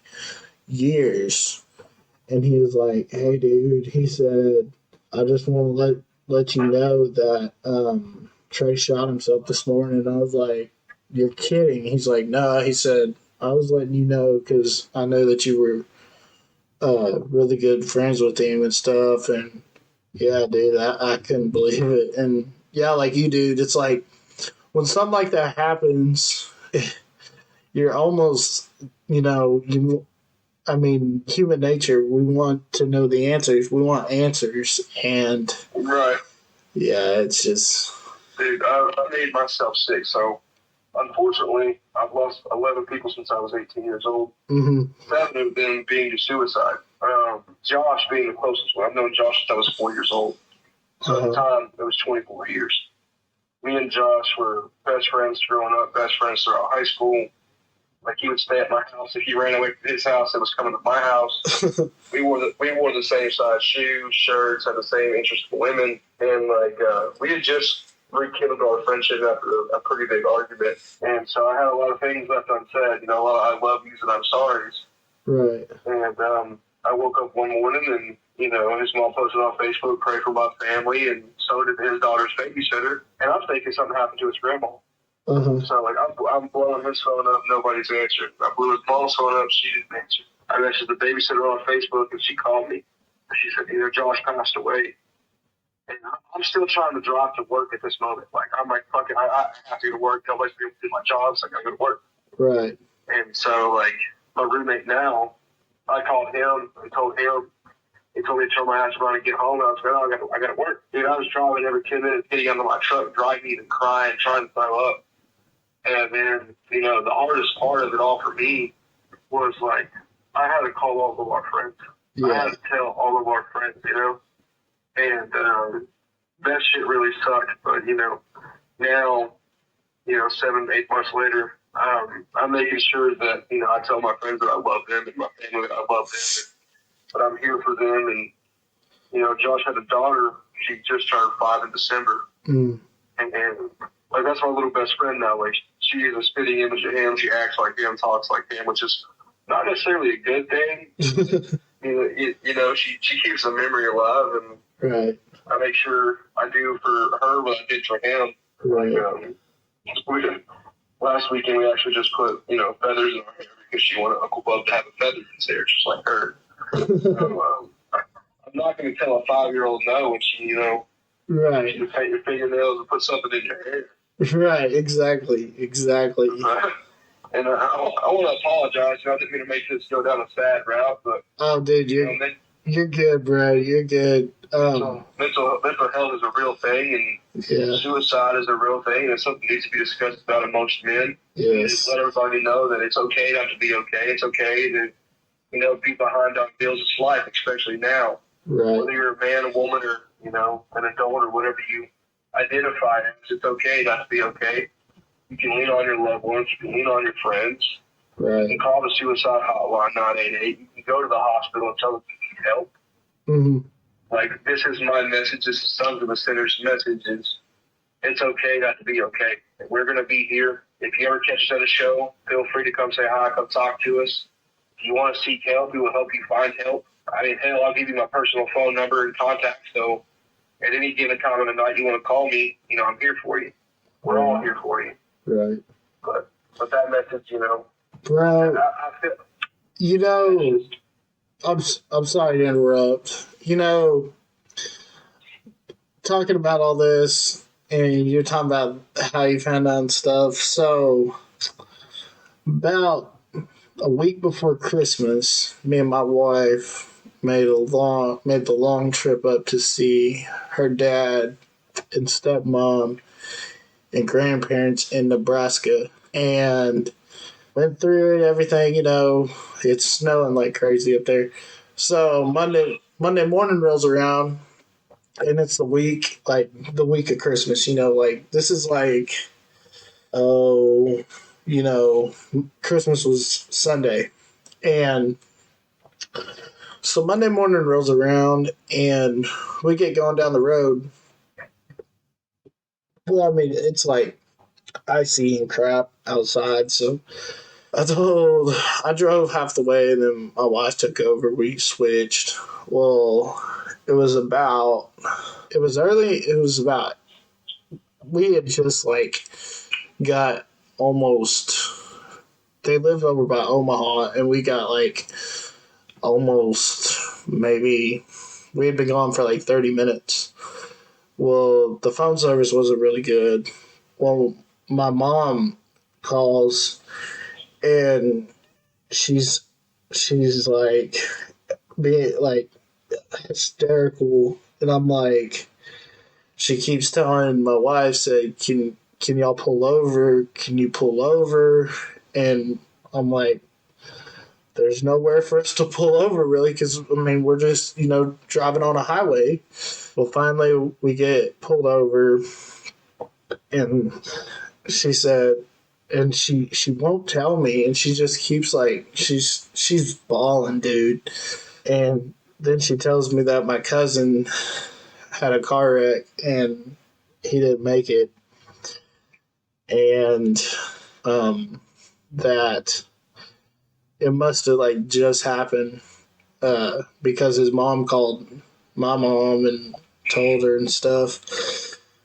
years, and he was like, "Hey, dude," he said, "I just want to let you know that Trey shot himself this morning." And I was like, "You're kidding?" He's like, "No," he said, "I was letting you know because I know that you were really good friends with him and stuff." And yeah, dude, I couldn't believe it. And yeah, like you, dude, it's like when something like that happens, you're almost, you. I mean, human nature. We want to know the answers. We want answers, and Right. yeah, it's just. Dude, I made myself sick. So, unfortunately, I've lost 11 people since I was 18 years old. Mm-hmm. 7 of them being to suicide. Josh being the closest one. I've known Josh since I was 4 years old. So at the time, it was 24 years. Me and Josh were best friends growing up, best friends throughout high school. Like, he would stay at my house. If he ran away from his house, it was coming to my house. we wore the same size shoes, shirts, had the same interest in women, and we had just rekindled our friendship after a pretty big argument. And so I had a lot of things left unsaid. A lot of I love yous and I'm sorry's. Right. And I woke up one morning and his mom posted on Facebook, pray for my family, and so did his daughter's babysitter. And I'm thinking something happened to his grandma. Uh-huh. So, I'm blowing his phone up, nobody's answering. I blew his mom's phone up, she didn't answer. I messaged the babysitter on Facebook, and she called me. She said, Josh passed away. And I'm still trying to drive to work at this moment. Like, I'm like, fuck it, I have to go to work. Nobody's going to do my job, so I got to go to work. Right. And so, my roommate now, I called him and told him. He told me to turn my ass around and get home. And I was like, oh, I got to work. Dude, I was driving every 10 minutes, getting under my truck, driving and crying, trying to throw up. And then, the hardest part of it all for me was, I had to call all of our friends. Yeah. I had to tell all of our friends, And that shit really sucked. But, now, 7, 8 months later, I'm making sure that, I tell my friends that I love them and my family that I love them. But I'm here for them. And, Josh had a daughter. She just turned 5 in December. Mm. And that's my little best friend now. She is a spitting image of him. She acts like him, talks like him, which is not necessarily a good thing. She keeps the memory alive, and right. I make sure I do for her what I did for him. Right. Last weekend we actually just put feathers in her hair because she wanted Uncle Bub to have a feather in his hair, just like her. So, I'm not going to tell a 5-year-old no when she right. You paint your fingernails and put something in your hair. Right, exactly. And I want to apologize. I didn't mean to make this go down a sad route, but oh, dude, you're good, bro. You're good. Mental health is a real thing, and suicide is a real thing, and it's something that needs to be discussed about amongst men. Yes. Just let everybody know that it's okay not to be okay. It's okay to be behind on bills. It's life, especially now. Right. Whether you're a man, a woman, or an adult, or whatever you identify as, it's okay not to be okay. You can lean on your loved ones. You can lean on your friends. Right. You can call the suicide hotline 988. You can go to the hospital and tell them you need help. Mm-hmm. This is my message. This is Sons of a Sinner's message. It's okay not to be okay. We're going to be here. If you ever catch us at a show, feel free to come say hi, come talk to us. If you want to seek help, we will help you find help. I mean, hell, I'll give you my personal phone number and contact. So at any given time of the night you want to call me, I'm here for you. We're all here for you. Right. But that message, bro, I feel, I'm sorry to interrupt. Talking about all this, and you're talking about how you found out and stuff. So, about a week before Christmas, me and my wife made the long trip up to see her dad and stepmom and grandparents in Nebraska, and went through it, everything. It's snowing like crazy up there. So Monday morning rolls around, and it's the week of Christmas. This is Christmas was Sunday, and So Monday morning rolls around, and we get going down the road. Well, I mean, it's like icy and crap outside, so I drove half the way, and then my wife took over. We switched. Well, it was about, it was early. It was about, we had just like got almost, they live over by Omaha, and we got like almost maybe, we had been gone for like 30 minutes. Well, the phone service wasn't really good. Well, my mom calls, and she's like being like hysterical, and I'm like, she keeps telling my wife, say, can y'all pull over? Can you pull over? And I'm like, there's nowhere for us to pull over really, because I mean we're just driving on a highway. Well, finally we get pulled over, and she said, and she won't tell me, and she just keeps like she's bawling, dude. And then she tells me that my cousin had a car wreck and he didn't make it, and that it must have like just happened because his mom called my mom and told her and stuff.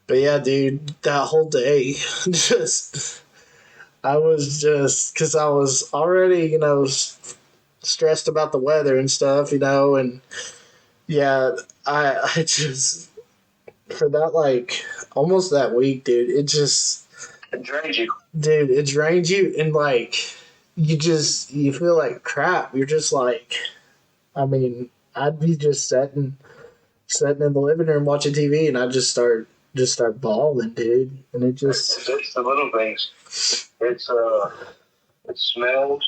But yeah, dude, that whole day, just I was just, because I was already, stressed about the weather and stuff, and yeah, I just, for that, like, almost that week, dude, It drains you. dude, it drains you, and like, you feel like crap. You're just like, I mean, I'd be just sitting in the living room watching TV, and I just start bawling, dude. And it just, it's the little things. It smells,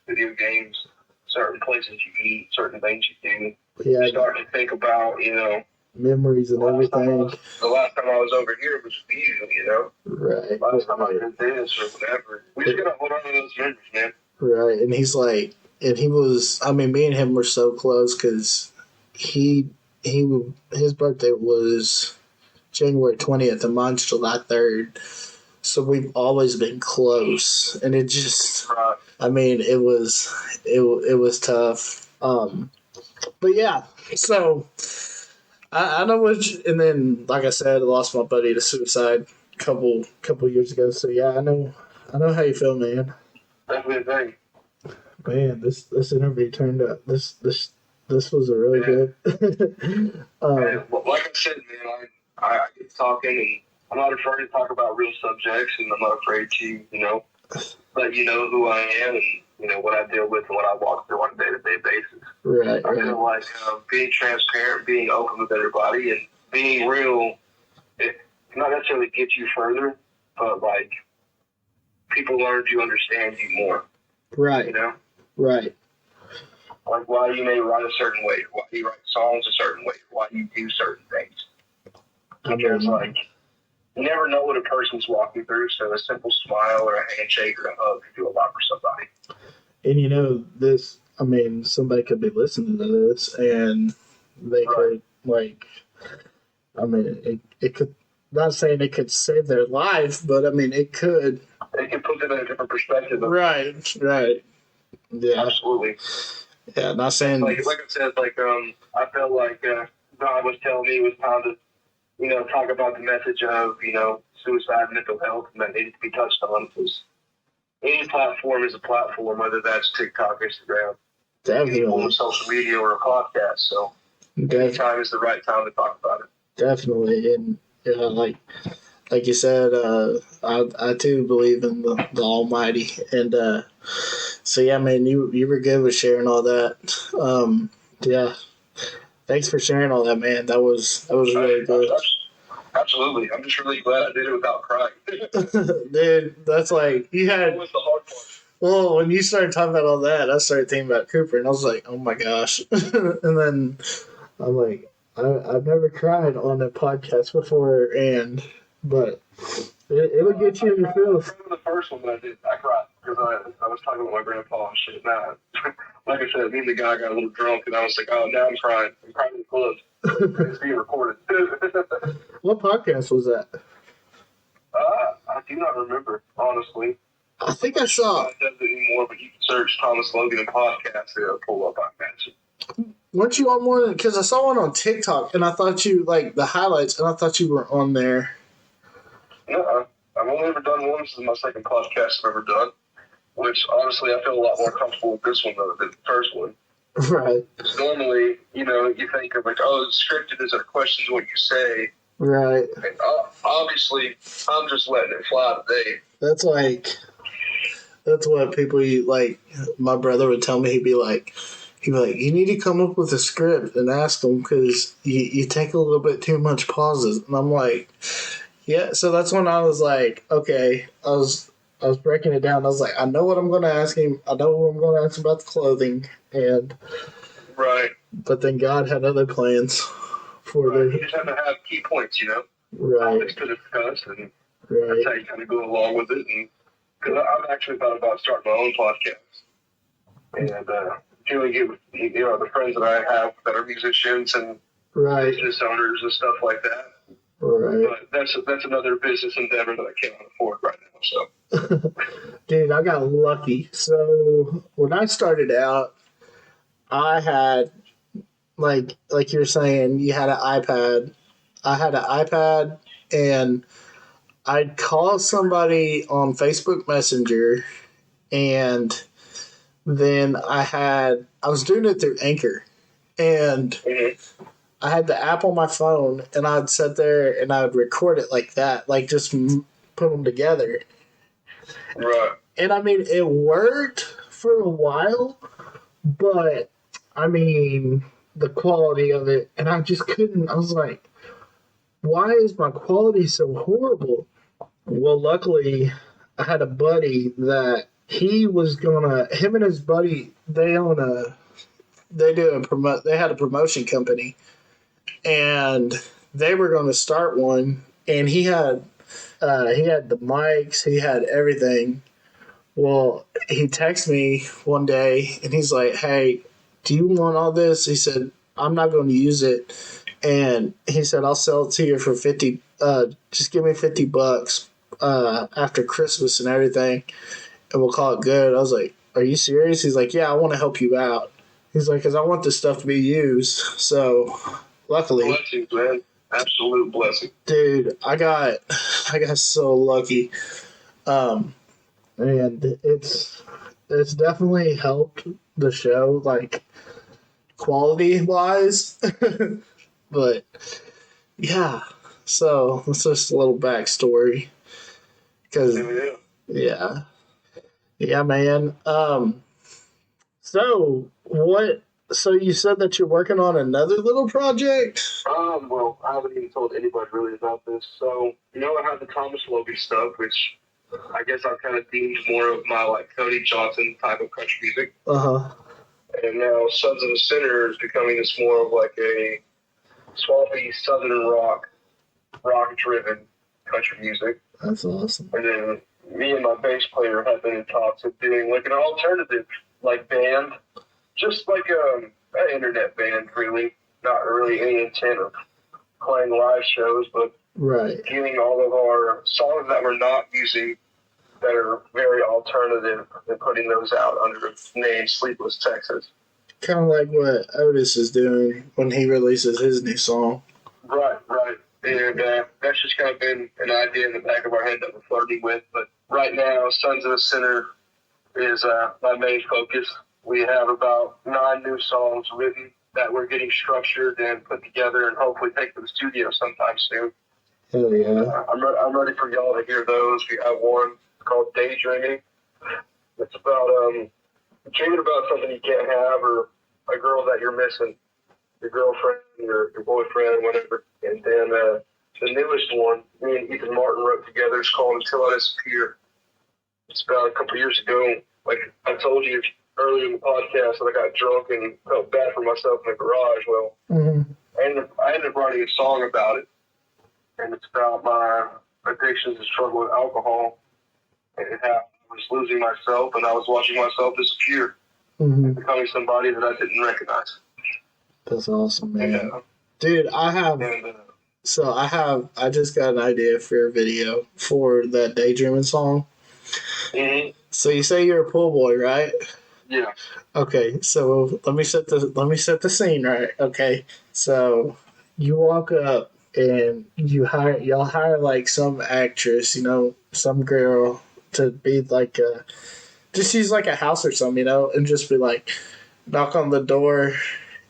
video games, certain places you eat, certain things you do. yeah, You start to think about, memories and everything. The last time I was over here was with you, Right. Last time I did this or whatever. We just gotta hold on to those memories, man. Right. And he's like, and he was, I mean, me and him were so close because his birthday was January 20th and mine's July 3rd. So we've always been close, and it just, I mean, it was tough. But yeah, so I know and then like I said, I lost my buddy to suicide couple years ago. So yeah, I know how you feel, man. That's a good thing. Man, this interview turned out this was a really good. Man, like I said, man, I get talking, and I'm not afraid to talk about real subjects, and I'm not afraid to, let you know who I am and, what I deal with and what I walk through on a day-to-day basis. Right. I feel like being transparent, being open with everybody, and being real, it not necessarily gets you further, but, like, people learn to understand you more. Right. Right. Like why you may write a certain way, why you write songs a certain way, why you do certain things. Because, like, you never know what a person's walking through, so a simple smile or a handshake or a hug can do a lot for somebody. And this, I mean, somebody could be listening to this, and they could, like, I mean, it could, not saying it could save their life, but, I mean, it could. It could put them in a different perspective. Right. Yeah. Absolutely. Yeah, not saying... Like I said, I felt like God was telling me it was time to, talk about the message of, suicide and mental health, and that needed to be touched on, because any platform is a platform, whether that's TikTok, Instagram, any form of social media or a podcast. So any time is the right time to talk about it. Definitely. And like you said, I too believe in the Almighty. And so yeah, man, you were good with sharing all that. Yeah. Thanks for sharing all that, man. That was really good. Absolutely. I'm just really glad I did it without crying. Dude, that's like, you had... That was the hard part. Well, when you started talking about all that, I started thinking about Cooper, and I was like, oh my gosh. And then I'm like, I've never cried on a podcast before, but It'll get you in your feels. The first one that I did, I cried because I was talking with my grandpa and shit. Nah, like I said, me and the guy got a little drunk, and I was like, oh, now I'm crying. I'm crying in the club. It's being recorded. What podcast was that? I do not remember, honestly. I think I saw. It doesn't anymore, but you can search Thomas Logan and podcast. It'll pull up on that. Weren't you on one? Because I saw one on TikTok, and I thought you like the highlights, and I thought you were on there. No, I've only ever done one. This is my second podcast I've ever done. Which honestly, I feel a lot more comfortable with this one than the first one. Right. Normally, you think of like, oh, it's scripted. Is there questions what you say? Right. And obviously, I'm just letting it fly today. That's what people like. My brother would tell me. He'd be like, you need to come up with a script and ask them because you take a little bit too much pauses. And I'm like, yeah. So that's when I was like, okay. I was breaking it down. I was like, I know what I'm going to ask him. I know what I'm going to ask him about the clothing. And right. But then God had other plans for You just have to have key points, Right. Topics to discuss, and that's how you kind of go along with it. And because I've actually thought about starting my own podcast, and doing it with the friends that I have that are musicians and business owners and stuff like that. Right. But that's another business endeavor that I can't afford right now. So, dude, I got lucky. So when I started out, I had like you're saying, you had an iPad. I had an iPad, and I'd call somebody on Facebook Messenger, and then I was doing it through Anchor, and I had the app on my phone, and I'd sit there and I would record it like that, like just put them together. Right. And I mean, it worked for a while, but I mean, the quality of it, and I just couldn't. I was like, why is my quality so horrible? Well, luckily, I had a buddy that him and his buddy, they had a promotion company, and they were going to start one, and he had the mics, he had everything. Well, he texted me one day, and he's like, hey, do you want all this? He said, I'm not going to use it. And he said, I'll sell it to you for $50. Just give me $50 after Christmas and everything, and we'll call it good. I was like, are you serious? He's like, yeah, I want to help you out. He's like, because I want this stuff to be used. So, luckily. Blessings, man. Absolute blessing. Dude, I got so lucky. And it's definitely helped the show, like, quality-wise. But, yeah. So, that's just a little backstory. Because, yeah. Yeah, man. So you said that you're working on another little project? Well, I haven't even told anybody really about this. So, I have the Thomas Logan stuff, which I guess I've kind of deemed more of my, like, Cody Johnson type of country music. Uh-huh. And now Sons of a Sinner is becoming this more of like a swampy southern rock-driven country music. That's awesome. And then me and my bass player have been in talks of doing like an alternative like band, just like an internet band, really. Not really any intent of playing live shows, but getting all of our songs that we're not using that are very alternative and putting those out under the name Sleepless Texas. Kind of like what Otis is doing when he releases his new song. Right. And that's just kind of been an idea in the back of our head that we're flirting with. But right now, Sons of a Sinner is my main focus. We have about 9 new songs written that we're getting structured and put together and hopefully take to the studio sometime soon. Hell yeah. I'm ready for y'all to hear those. We have one called Daydreaming. It's about dreaming about something you can't have or a girl that you're missing, your girlfriend, your boyfriend, whatever. And then the newest one, me and Ethan Martin wrote together, is called Until I Disappear. It's about a couple years ago. Like I told you earlier in the podcast that I got drunk and felt bad for myself in the garage. Well, I ended up writing a song about it. And it's about addictions and struggle with alcohol, and how I was losing myself, and I was watching myself disappear, becoming somebody that I didn't recognize. That's awesome, man. Dude, I just got an idea for a video for that Daydreaming song. Mm-hmm. So you say you're a pool boy, right? Yeah. Okay, so let me set the scene, right? Okay, so you walk up and y'all hire like some actress, some girl to be like just use like a house or something, and just be like knock on the door,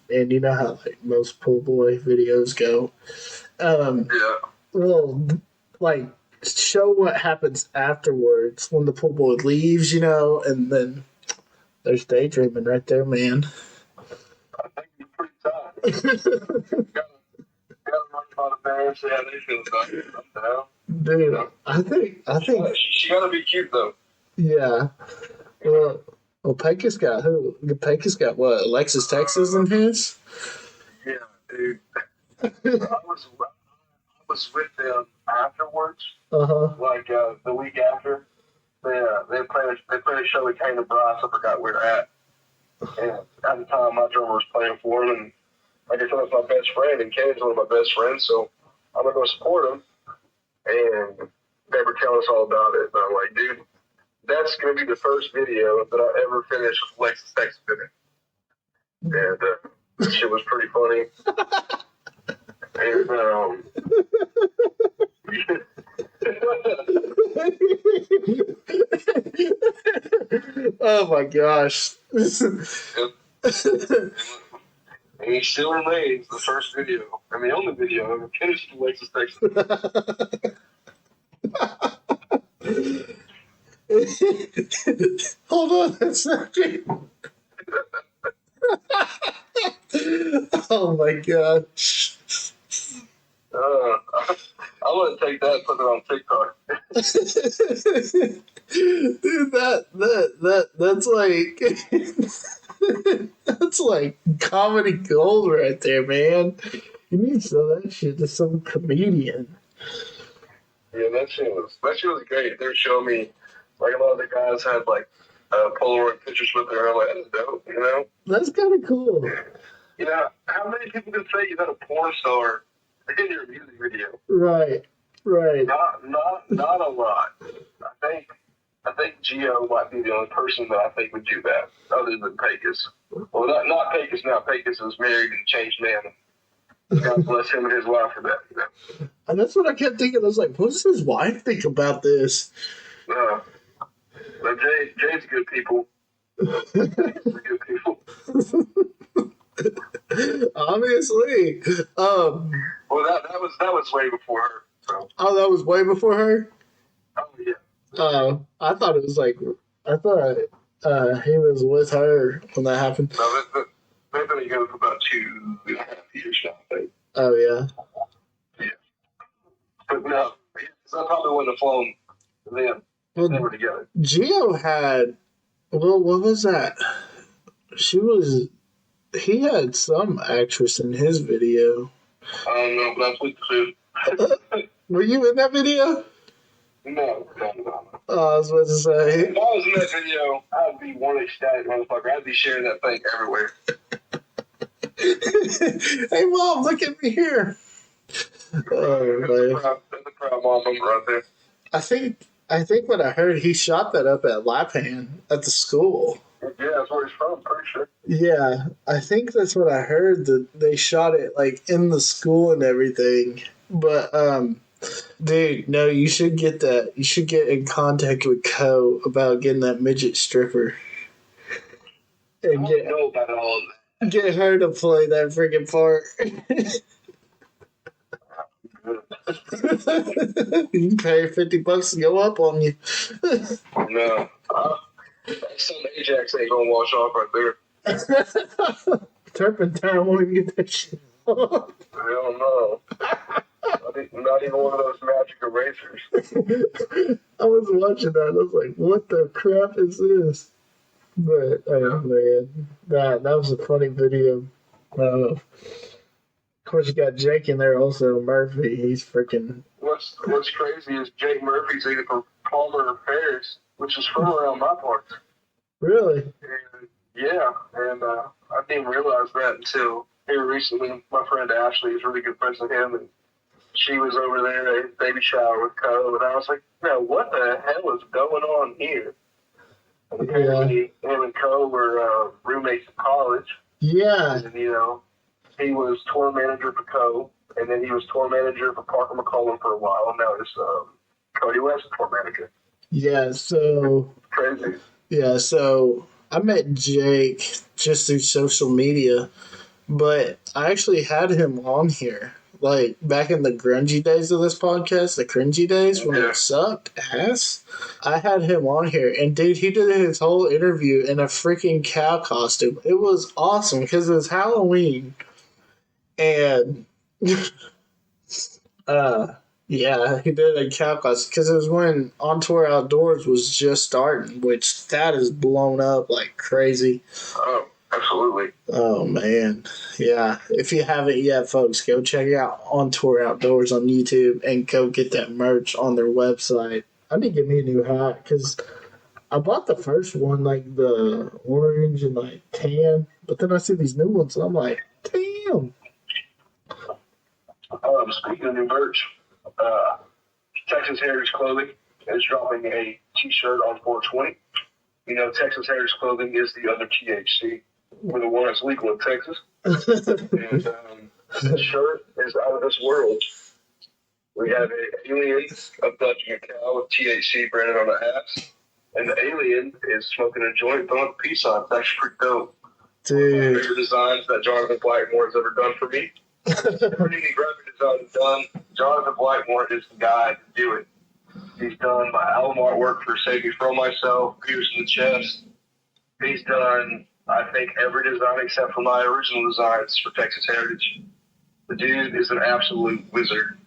and you know how like most pool boy videos go. Yeah. Well, like show what happens afterwards when the pool boy leaves, and then there's Daydreaming right there, man. I think you're pretty tired. Gotta run by the parents, see how they feel about it. Dude, I think she gotta be cute though. Yeah. Well, Pecos got who? Pecos got what? Alexis Texas in his? Yeah, dude. I was with them afterwards. Like the week after. They played a show at Cane Brass. I forgot where they're at. And at the time, my drummer was playing for him, and like I said, it's my best friend, and Kenny's one of my best friends, so I'm gonna go support him. And they were telling us all about it, and I'm like, dude, that's gonna be the first video that I ever finished with Alexis Texas in it. And that shit was pretty funny. And oh my gosh. And he still remains the first video and the only video ever finished with Alexis Texas. Hold on a second. Oh my gosh. I want to take that and put it on TikTok. Dude, that's like that's like comedy gold right there, man. You need to sell that shit to some comedian. Yeah, that shit was great. They were showing me like a lot of the guys had like Polaroid pictures with her. I'm like, that's dope, That's kind of cool. How many people can say you had a porn star in your music video? Right. Not a lot. I think Gio might be the only person that I think would do that, other than Pecos. Well, not Pecos now. Pecos is married and changed man. God bless him and his wife for that. And that's what I kept thinking. I was like, what does his wife think about this? But Jay's good people. Good people. Obviously. Well, that was way before her. So. Oh, that was way before her? Oh, yeah. I thought it was like, he was with her when that happened. No, they've been together for about 2.5 years now, I think. Oh, yeah. Yeah. But no, because I probably wouldn't have flown them. They were together. Gio had, what was that? He had some actress in his video. I don't know, but I was with the two. Were you in that video? No. Oh, I was about to say. If I was in that video, I'd be one ecstatic motherfucker. I'd be sharing that thing everywhere. Hey, Mom, look at me here. Oh, that's a proud mom moment right there. I think what I heard, he shot that up at Lipan at the school. Yeah, that's where he's from, I'm pretty sure. Yeah, I think that's what I heard, that they shot it like in the school and everything. But dude, no, you should get that. You should get in contact with Co about getting that midget stripper. And I don't know about all of that. Get her to play that freaking part. You can pay her $50 to go up on you. No. Some Ajax ain't gonna wash off right there. Turpentine won't even get that shit off. Hell no. Not even one of those magic erasers. I was watching that. I was like, what the crap is this? But, oh, man. That was a funny video. Of course, you got Jake in there also. Murphy. He's freaking what's crazy is Jake Murphy's either from Palmer or Paris, which is from around my parts. Really? And, yeah, and I didn't realize that until here recently. My friend Ashley is really good friends with him, and she was over there at a baby shower with Co, and I was like, "No, what the hell is going on here?" And apparently, him and Co were roommates in college. Yeah. And, he was tour manager for Co, and then he was tour manager for Parker McCollum for a while, and now he's Cody West tour manager. Yeah, so... Crazy. Yeah, so I met Jake just through social media, but I actually had him on here. Like, back in the grungy days of this podcast, the cringy days when it sucked ass, I had him on here. And, dude, he did his whole interview in a freaking cow costume. It was awesome because it was Halloween. And, yeah, he did a cow costume because it was when On Tour Outdoors was just starting, which that is blown up like crazy. Oh, absolutely. Oh, man. Yeah. If you haven't yet, folks, go check out On Tour Outdoors on YouTube and go get that merch on their website. I need to get me a new hat because I bought the first one, like the orange and like tan, but then I see these new ones and I'm like, damn. Speaking of new merch, Texas Heritage Clothing is dropping a T-shirt on 420. Texas Heritage Clothing is the other THC. We're the one that's legal in Texas. And this shirt is out of this world. We have an alien abducting a cow with THC branded on the ass. And the alien is smoking a joint throwing a peace sign. It's actually pretty dope. Dude. One of my favorite designs that Jonathan Blackmore has ever done for me. Everything graphic design is done. Jonathan Blackmore is the guy to do it. He's done my album artwork for Save Me From Myself, Pierce in the Chest. He's done, I think, every design except for my original designs for Texas Heritage. The dude is an absolute wizard.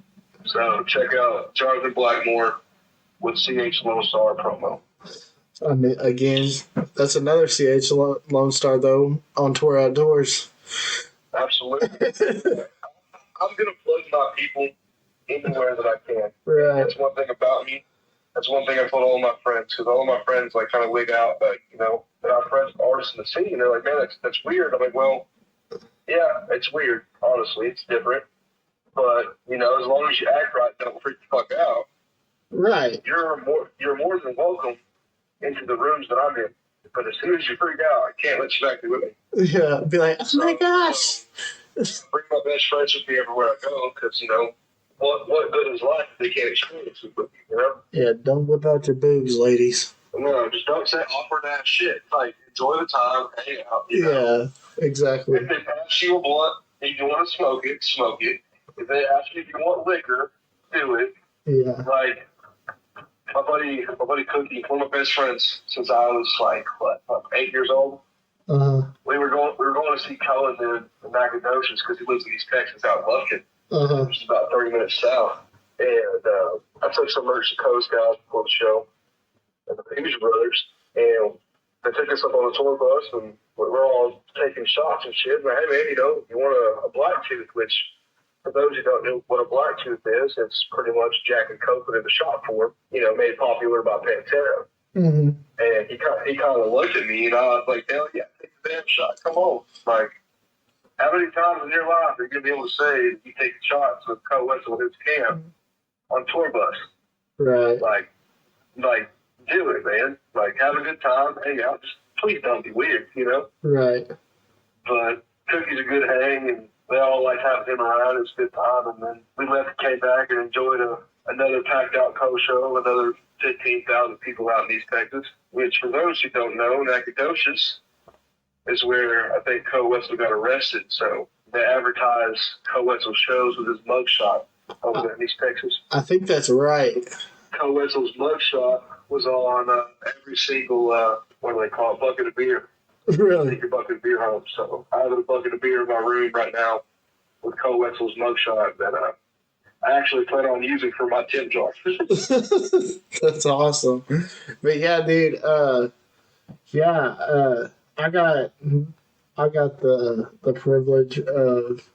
So check out Jonathan Blackmore with CH Lone Star promo. I mean, again, that's another CH Lone Star, though, On Tour Outdoors. Absolutely. I'm going to plug my people anywhere that I can. Right. That's one thing about me. That's one thing I told all my friends, because all of my friends like kind of wig out, but our friends, artists in the scene, they're like, man, that's weird. I'm like, well, yeah, it's weird. Honestly, it's different. But as long as you act right, don't freak the fuck out. Right. You're more than welcome into the rooms that I'm in. But as soon as you freak out, I can't let you back there with me. Yeah, be like, oh my gosh. Bring my best friends with me everywhere I go, because what good is life if they can't experience it with you? Yeah, don't whip out your boobs, ladies. No, just don't say awkward ass shit. Like, enjoy the time, hang out. Yeah, exactly. If they pass you a blunt and you want to smoke it, smoke it. If they ask you if you want liquor, do it. Yeah. Like, my buddy Cookie, one of my best friends since I was like 8 years old. We were going to see Cullen in Nacogdoches because he lives in East Texas, out in Lufkin, which is about 30 minutes south. And I took some merch to Coast guys before the show, and the Beavis Brothers, and they took us up on the tour bus, and we're all taking shots and shit. And hey man, you want a black tooth? Which, for those who don't know what a black tooth is, it's pretty much Jack and Coke in the shot form, made popular by Pantera. Mm-hmm. And he kind of looked at me, and I was like, hell yeah, take the damn shot, come on. Like, how many times in your life are you going to be able to say you take shots with Co Wetzel with his camp on tour bus? Right. Like, do it, man. Like, have a good time, hang out. Just please don't be weird, Right. But Cookie's a good hang, and they all like having him around. It was a good time. And then we left and came back and enjoyed another packed out Co show, another 15,000 people out in East Texas, which for those who don't know, Nacogdoches is where I think Co Wetzel got arrested. So they advertise Co Wetzel shows with his mugshot over there in East Texas. I think that's right. Co Wetzel's mugshot was on every single, what do they call it, bucket of beer. Really? Take your bucket of beer home. So I have a bucket of beer in my room right now with Co Wetzel's mugshot that I actually plan on using for my tip jar. That's awesome. But yeah, dude, I got the privilege of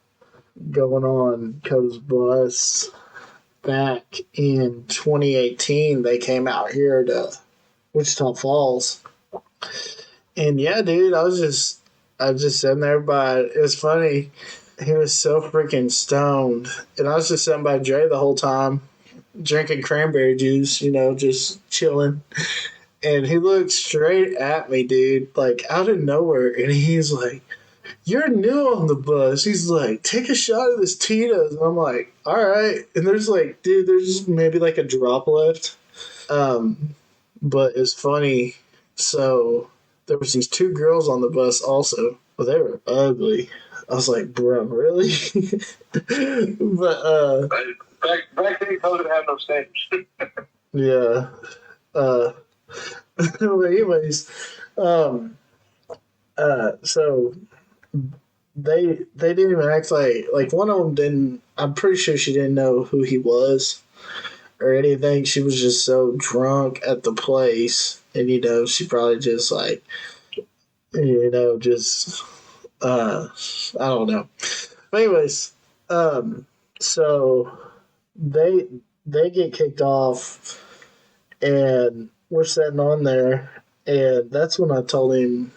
going on Co's bus back in 2018, they came out here to Wichita Falls. And yeah, dude, I was just sitting there, but it was funny. He was so freaking stoned. And I was just sitting by Dre the whole time, drinking cranberry juice, just chilling. And he looked straight at me, dude, like out of nowhere. And he's like, "You're new on the bus." He's like, "Take a shot of this Tito's." And I'm like, "All right." And there's like, dude, there's maybe like a drop left. But it's funny. So there was these two girls on the bus also. Well, they were ugly. I was like, "Bro, really?" But back then, COVID had no standards. yeah. But anyways, so they didn't even act like one of them didn't. I'm pretty sure she didn't know who he was or anything. She was just so drunk at the place, and she probably just like just I don't know. But anyways, so they they get kicked off, and we're sitting on there, and that's when I told him.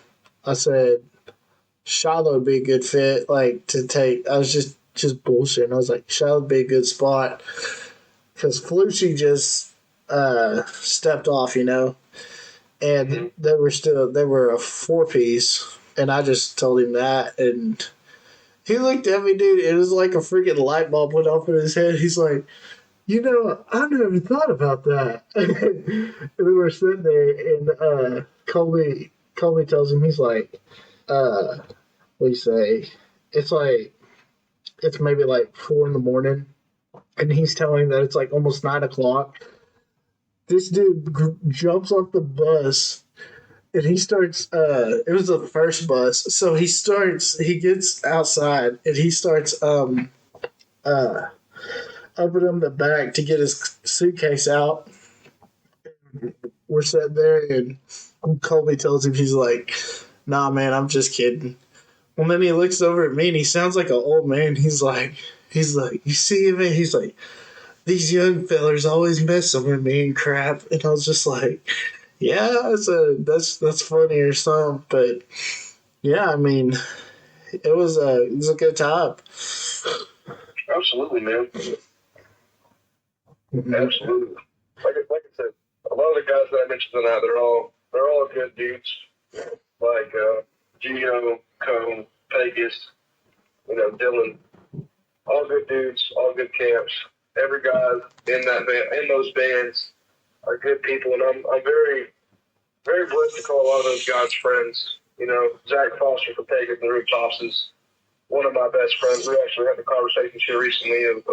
I said Shiloh would be a good fit, like to take. I was just bullshitting. I was like, Shiloh would be a good spot because Flucci just stepped off, and they were a 4-piece, and I just told him that, and he looked at me, dude. It was like a freaking light bulb went off in his head. He's like, I never thought about that. And we were sitting there, and Colby tells him, he's like, what do you say? It's maybe like 4 in the morning, and he's telling him that it's like almost 9 o'clock. This dude jumps off the bus, and he starts. It was the first bus, so he gets outside, and he starts opening the bag to get his suitcase out. We're sitting there, and Colby tells him, he's like, "Nah, man, I'm just kidding." And then he looks over at me, and he sounds like an old man. He's like, "You see me?" He's like, "These young fellers always messing with me and crap." And I was just like, "Yeah, that's funny or something." But yeah, I mean, it was a good time. Absolutely, man. Absolutely. Like I said, a lot of the guys that I mentioned tonight, they're all good dudes. Like Gio, Cone, Vegas, Dylan, all good dudes, all good camps. Every guy in those bands are good people, and I'm very, very blessed to call a lot of those guys friends. Zach Foster from Vegas and the Rooftops is one of my best friends. We actually had a conversation here recently of,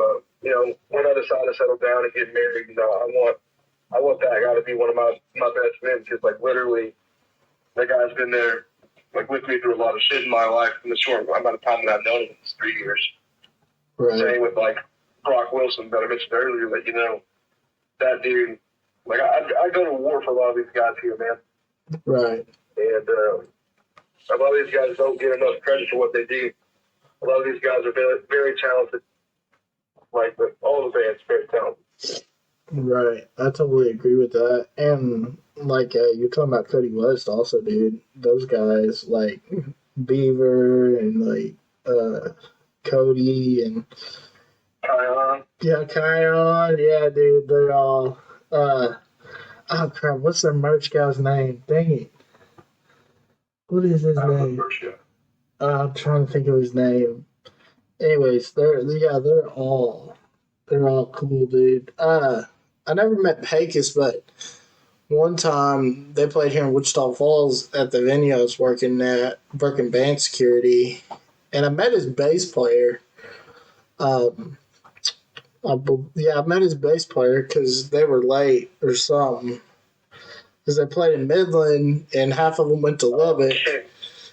when I decide to settle down and get married, I want that guy to be one of my best men, because like literally, that guy's been there like with me through a lot of shit in my life in the short amount of time that I've known him. It's 3 years. Right. Same with like Brock Wilson that I mentioned earlier. That that dude. Like I go to war for a lot of these guys here, man. Right. And a lot of these guys don't get enough credit for what they do. A lot of these guys are very, very talented. Like all the bands, very talented. Right. I totally agree with that. And like you're talking about Cody West also, dude. Those guys like Beaver and like Cody and Kion. Yeah, Kion. Yeah, dude. They're all oh crap, what's their merch guy's name? Dang it. What is his name? I'm trying to think of his name. Anyways, they're all cool, dude. I never met Pecos, but one time they played here in Wichita Falls at the venue I was working at, working band security, and I met his bass player. I met his bass player because they were late or something. Because they played in Midland, and half of them went to Lubbock.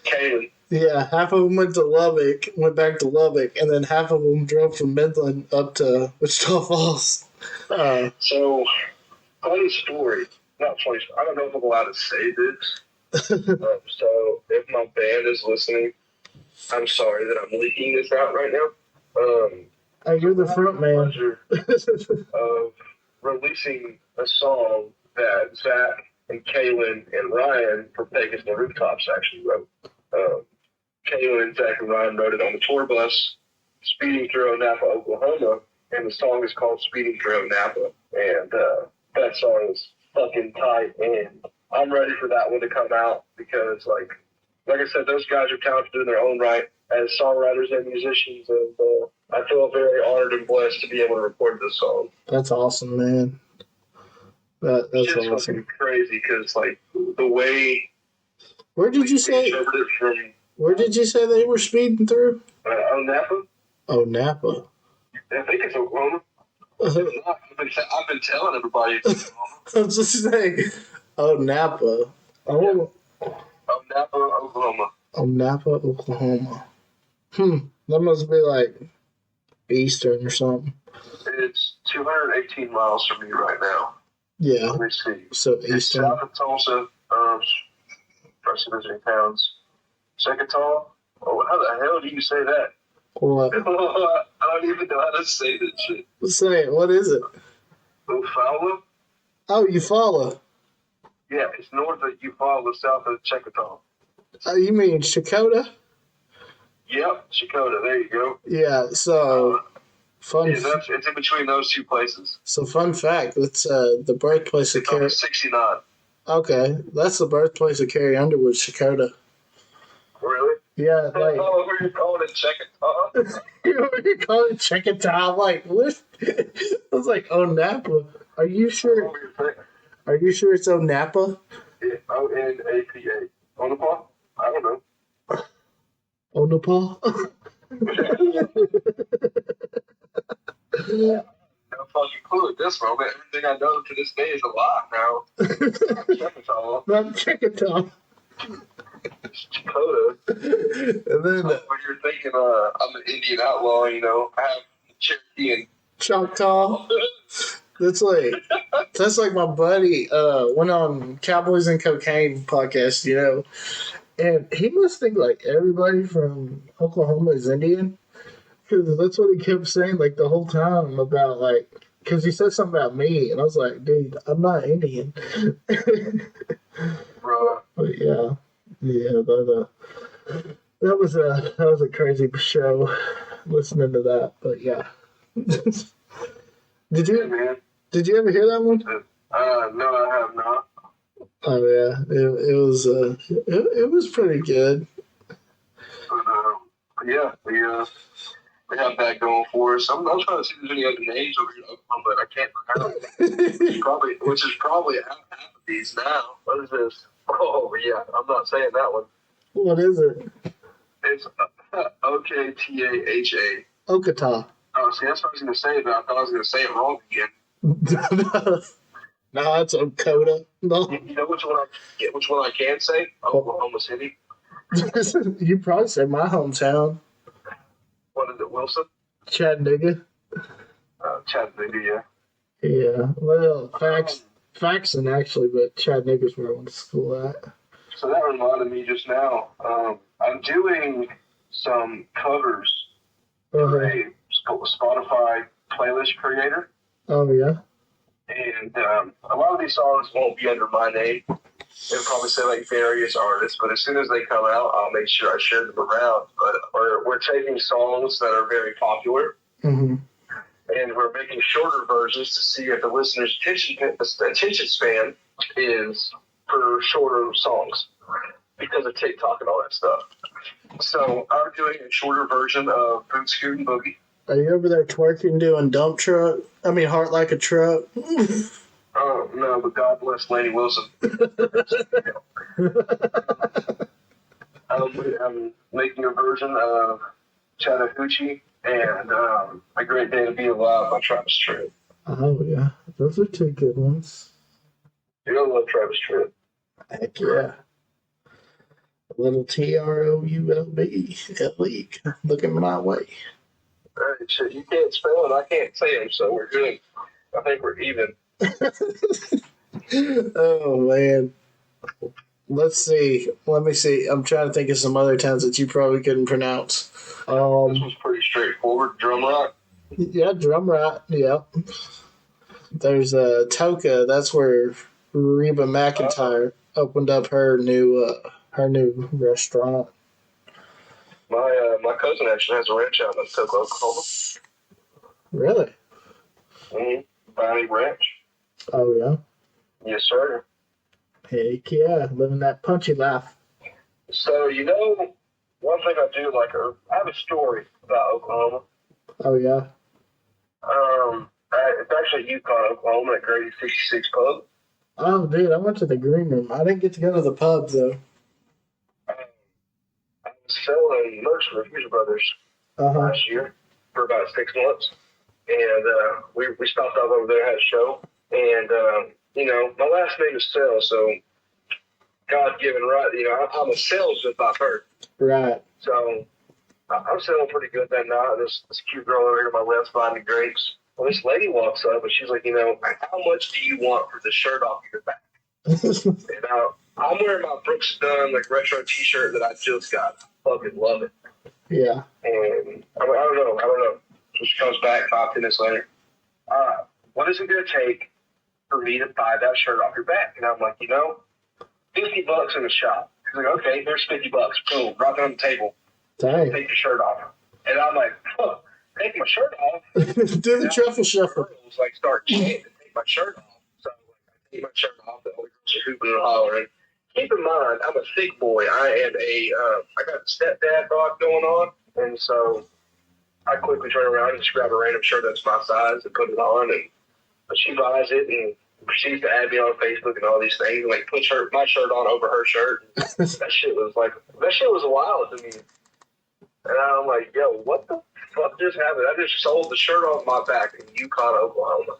Kalen. Yeah, half of them went to Lubbock, went back to Lubbock, and then half of them drove from Midland up to Wichita Falls. So, funny story. Not funny. I don't know if I'm allowed to say this. So, if my band is listening, I'm sorry that I'm leaking this out right now. Hey, you're the front man. Of releasing a song that Zach and Kaylin and Ryan from Vegas and the Rooftops actually wrote. Kaylin, Zach, and Ryan wrote it on the tour bus, speeding through Napa, Oklahoma, and the song is called "Speeding Through Napa." And that song is fucking tight, and I'm ready for that one to come out because, like I said, those guys are talented in their own right as songwriters and musicians, and I feel very honored and blessed to be able to record this song. That's awesome, man. That's it's awesome. Fucking crazy because, like, the way. Where did you say? Where did you say they were speeding through? Napa. Oh, Napa. I think it's Oklahoma. I've been telling everybody it's Oklahoma. I was just saying. Oh, Napa. Oh. Oh, Napa, Oklahoma. Oh, Napa, Oklahoma. That must be like Eastern or something. It's 218 miles from me right now. Yeah. Let me see. So Eastern. It's Eastern. south of Tulsa. First visiting towns. Secretall. Oh, how the hell do you say that? What? I don't even know how to say this shit. Say it. What is it? Eufaula? Oh, Eufaula. Yeah, it's north of Eufaula, south of Checkasaw. You mean Chakota? Yep, Chakota. There you go. Yeah. So fun. Yeah, it's in between those two places. So fun fact. It's the birthplace of Carrie. 69. Okay, that's the birthplace of Carrie Underwood, Chakota. Really? Yeah, like. Oh, you're calling it Checkasaw? You're calling it Checkasaw? I'm like, what? I was like, oh, Napa. Are you sure? Are you sure it's Napa? Yeah, Onapa. Onapa? I don't know. Onapa? No fucking clue at this moment. Everything I know to this day is a lie now. Checkasaw. Not Checkasaw. It's Dakota. And then when you're thinking, I'm an Indian outlaw, you know, I have Cherokee and Choctaw. That's like my buddy went on Cowboys and Cocaine podcast, you know, and he must think like everybody from Oklahoma is Indian, because that's what he kept saying like the whole time about like, because he said something about me, and I was like, dude, I'm not Indian. Bro. But yeah, that was a crazy show listening to that, but yeah. Did you ever hear that one? No, I have not. Oh yeah, it was pretty good. But yeah, we have that going for us. I'm trying to see if there's any other names over here, but I can't pronounce. Which is probably half of these now. What is this? Oh yeah, I'm not saying that one. What is it? It's Oktaha. Okata. Oh, see, that's what I was going to say, but I thought I was going to say it wrong again. No, it's Okota. No. You know which one I can say? Oklahoma City. You probably say my hometown. What is it, Wilson? Chattanooga. Chattanooga, yeah. Yeah, well, Faxon actually, but Chattanooga's where I went to school at. So that reminded me just now. I'm doing some covers for a Spotify playlist creator. Oh, yeah? And a lot of these songs won't be under my name. They'll probably say like various artists, but as soon as they come out, I'll make sure I share them around. But we're taking songs that are very popular, and we're making shorter versions to see if the listener's attention span is for shorter songs because of TikTok and all that stuff. So I'm doing a shorter version of Boot Scootin' Boogie. Are you over there twerking doing Heart Like a Truck? Oh, no, but God bless Laney Wilson. I'm making a version of Chattahoochee and A Great Day to Be Alive by Travis Tritt. Oh, yeah. Those are two good ones. You don't love Travis Tritt. Heck yeah. A little TROULB. Looking my way. All right, shit, you can't spell it. I can't say them, so we're good. I think we're even. Oh, man. Let's see. Let me see. I'm trying to think of some other towns that you probably couldn't pronounce. This was pretty straightforward. Drum rock. Yeah, drum rat. Yeah. There's Toka. That's where Reba Uh, McEntire opened up her new restaurant. my cousin actually has a ranch out in Tulsa, Oklahoma. Really? Bounty Ranch. Oh yeah. Yes, sir. Heck yeah, living that punchy life. So one thing I do like, I have a story about Oklahoma. Oh yeah. It's actually Yukon, Oklahoma, at Grady 66 Pub. Oh dude, I went to the green room. I didn't get to go to the pub though. Um, I was selling merch for Future Brothers Uh huh. last year for about 6 months, and we stopped off over there, had a show, and my last name is Sell, so God given right, I'm a salesman by birth, Right. so I'm selling pretty good that night. This cute girl over here to my left buying the grapes. Well, this lady walks up and she's like, how much do you want for the shirt off your back? And I'm wearing my Brooks Dunn like retro T-shirt that I just got. I fucking love it. Yeah. And I don't know. So she comes back 5 minutes later. What is it going to take for me to buy that shirt off your back? And I'm like, $50 in the shop. She's like, okay, there's $50. Boom, drop it on the table. Dang. Take your shirt off. And I'm like, huh, take my shirt off. Do the truffle shuffle. Girls like start chanting to take my shirt off. So I take my shirt off. The other girls are hooping and hollering. Keep in mind, I'm a thick boy. I got a stepdad bod going on, and so I quickly turn around and just grab a random shirt that's my size and put it on, and she buys it and proceeds to add me on Facebook and all these things, and like puts my shirt on over her shirt. That shit was wild to me. And I'm like, yo, what the fuck just happened? I just sold the shirt off my back in Yukon, Oklahoma.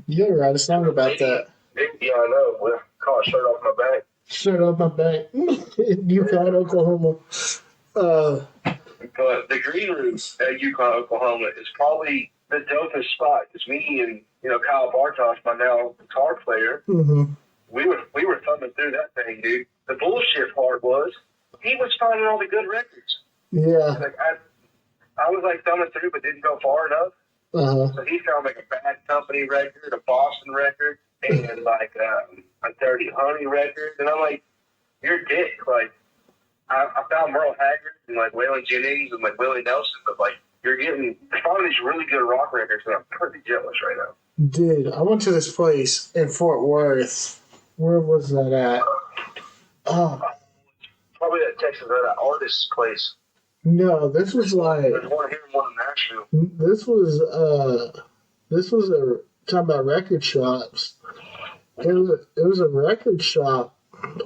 You ever write a song about that? Yeah, I know. We call it shirt off my back. Shirt off my back. Yukon, Oklahoma. But the green room at Yukon, Oklahoma is probably the dopest spot. Because me and, Kyle Bartosh, my now guitar player, we were thumbing through that thing, dude. The bullshit part was he was finding all the good records. Yeah. Like I was like thumbing through, but didn't go far enough. So he found like a Bad Company record, a Boston record, and like a Dirty Honey record. And I'm like, you're a dick. Like I found Merle Haggard and like Waylon Jennings and like Willie Nelson, but like you're finding these really good rock records, and I'm pretty jealous right now. Dude, I went to this place in Fort Worth. Where was that at? Oh. Probably that Texas, that artist's place. No, this was like. There's one here and one in Nashville. This was talking about record shops. It was a record shop.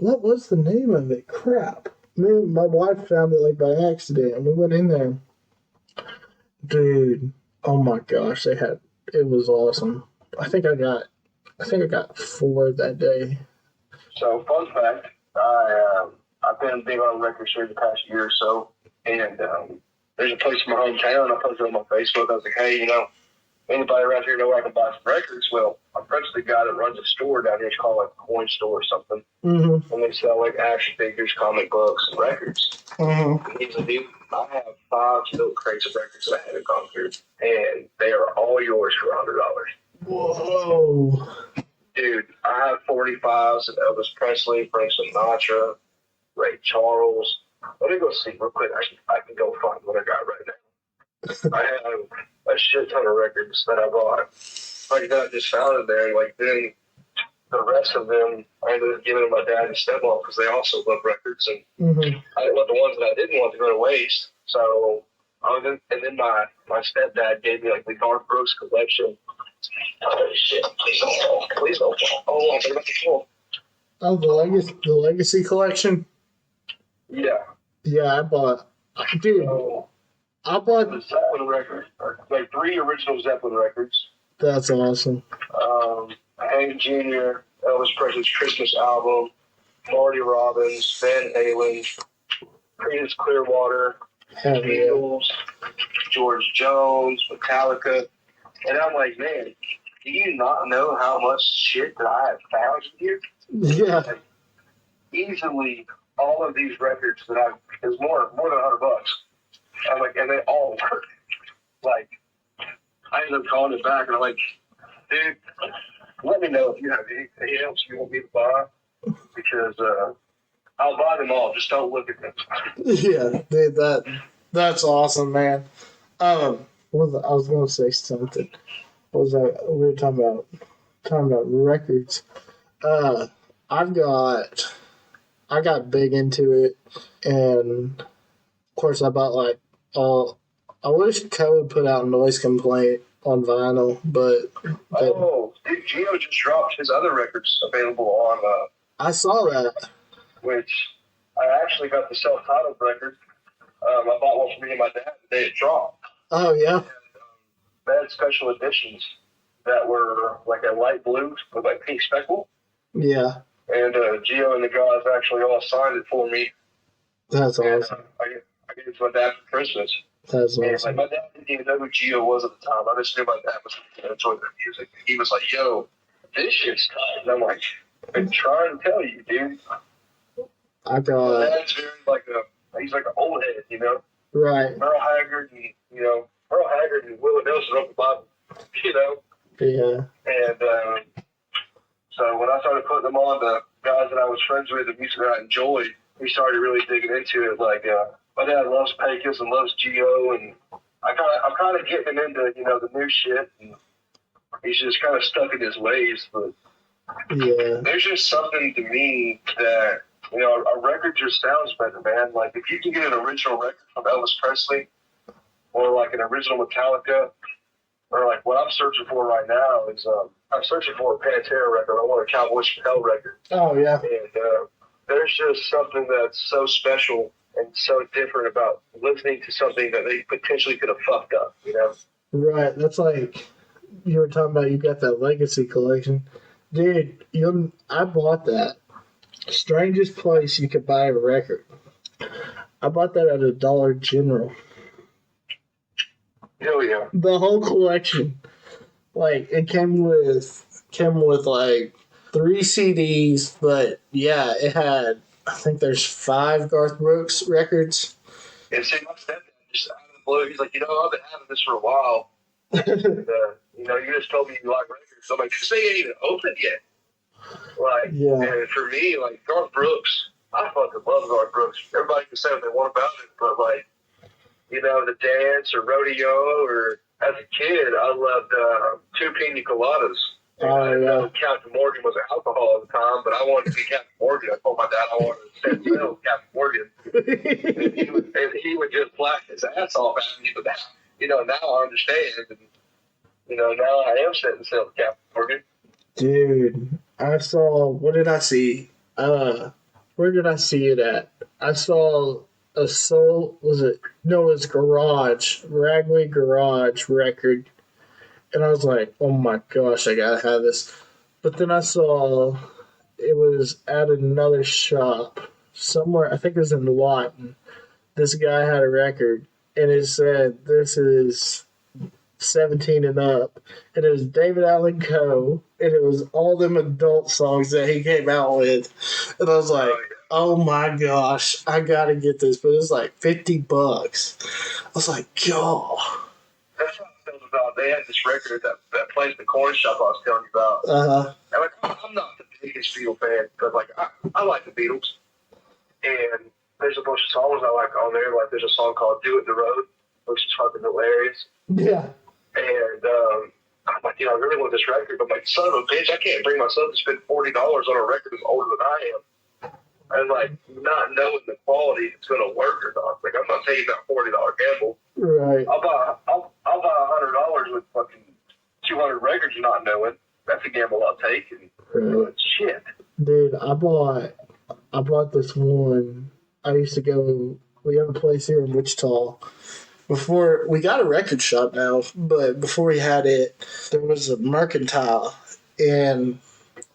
What was the name of it? Crap. My wife found it like by accident, and we went in there. Dude, oh my gosh, it was awesome. I think I got 4 that day. So, fun fact, I've been big on records here the past year or so, and there's a place in my hometown. I posted on my Facebook. I was like, hey, anybody around here know where I can buy some records? Well, I'm friends with the guy that runs a store down here. It's called like a coin store or something. And they sell like action figures, comic books, and records. And he's like, dude, I have 5 silk crates of records that I haven't gone through, and they are all yours for $100. Whoa. Dude, I have 45s of Elvis Presley, Frank Sinatra, Ray Charles. Let me go see real quick. I can go find what I got right now. I have a shit ton of records that I bought. Like that, I just found it there. And like then the rest of them, I ended up giving to my dad and stepmom because they also love records. And I didn't want the ones that I didn't want to go to waste. So, and then my stepdad gave me like the Garth Brooks collection. Oh shit! Please don't fall. Please don't fall. Oh, I'm about to fall. Oh, the legacy collection. Yeah. Yeah, I bought. Dude, I bought the Zeppelin record, like 3 original Zeppelin records. That's awesome. Hank Jr., Elvis Presley's Christmas album, Marty Robbins, Van Halen, Creedence Clearwater, Beatles, George Jones, Metallica. And I'm like, man, do you not know how much shit that I have found here? Yeah. Like, easily, all of these records that is more than $100. I'm like, and they all work. Like, I ended up calling him back, and I'm like, dude, let me know if you have anything else you want me to buy, because I'll buy them all. Just don't look at them. Yeah, dude, that's awesome, man. I was gonna say something. What was that? We were talking about records. Uh, I've got I got big into it, and of course I bought like all. I wish Co would put out Noise Complaint on vinyl, but Oh, dude, Gio just dropped his other records available on, I saw that. which I actually got the self-titled record. I bought one for me and my dad the day it dropped. Oh yeah, They had special editions that were like a light blue with like pink speckle. yeah, And Gio and the guys actually all signed it for me. that's And awesome. I gave it to my dad for Christmas. That's And like awesome. my dad didn't even know who Gio was at the time. I just knew my dad was enjoying their music. He was like, "Yo, this shit's tight." And I'm like, "I've been trying to tell you, dude." I My got dad's very like he's like an old head, you know. right. Merle Haggard and Merle Haggard and Willie Nelson wrote the Bible, you know. Yeah, And so when I started putting them on, the guys that I was friends with, the music that I enjoyed, we started really digging into it. Like my dad loves Pecos and loves Geo, and I'm kind of getting him into the new shit, and he's just kind of stuck in his ways. But yeah, there's just something to me that a record just sounds better, man. Like if you can get an original record from Elvis Presley, or like an original Metallica, or like what I'm searching for right now is I'm searching for a Pantera record. I want a Cowboys from Hell record. oh yeah, And there's just something that's so special and so different about listening to something that they potentially could have fucked up, you know? right. That's like you were talking about. You got that Legacy collection, dude. I bought that. Strangest place you could buy a record. I bought that at a Dollar General. Hell yeah. The whole collection. Like it came with like 3 CDs, but yeah, it had I think there's 5 Garth Brooks records. And see, my stepdad just out of the blue, he's like, I've been having this for a while. And, you just told me you like records. So I'm like, this thing ain't even open yet. Like, Yeah. and for me, like Garth Brooks, I fucking love Garth Brooks. Everybody can say what they want about it, but like, the dance or rodeo, or as a kid, I loved Two Pina Coladas. I didn't know Captain Morgan was an alcohol at the time, but I wanted to be Captain Morgan. I told my dad I wanted to stand still with Captain Morgan. And he would just black his ass off at me. But now I understand. And, now I am setting still with Captain Morgan. Dude, what did I see? Where did I see it at? I saw a it's Ragway Garage record. And I was like, oh my gosh, I gotta have this. But then I saw it was at another shop somewhere, I think it was in Lawton. This guy had a record, and it said, this is 17 and up. And it was David Allen Coe, and it was all them adult songs that he came out with. And I was like, oh my gosh, I gotta get this. But it was like $50. I was like, God. That's what I felt about. They had this record that plays the corn shop I was telling you about. Uh-huh. And like, I'm not the biggest Beatles fan, but like I like the Beatles. And there's a bunch of songs I like on there. Like there's a song called "Do It the Road," which is fucking hilarious. Yeah. And I'm like, I really want this record, but I'm like, son of a bitch, I can't bring myself to spend $40 on a record that's older than I am. And like not knowing the quality, if it's gonna work or not. Like I'm not taking that $40 gamble. Right. I'll buy $100 with fucking 200 records, not knowing. That's a gamble I'll take. And Right. shit. Dude, I bought this one. I used to go. We have a place here in Wichita. Before we got a record shop now, but before we had it, there was a mercantile, and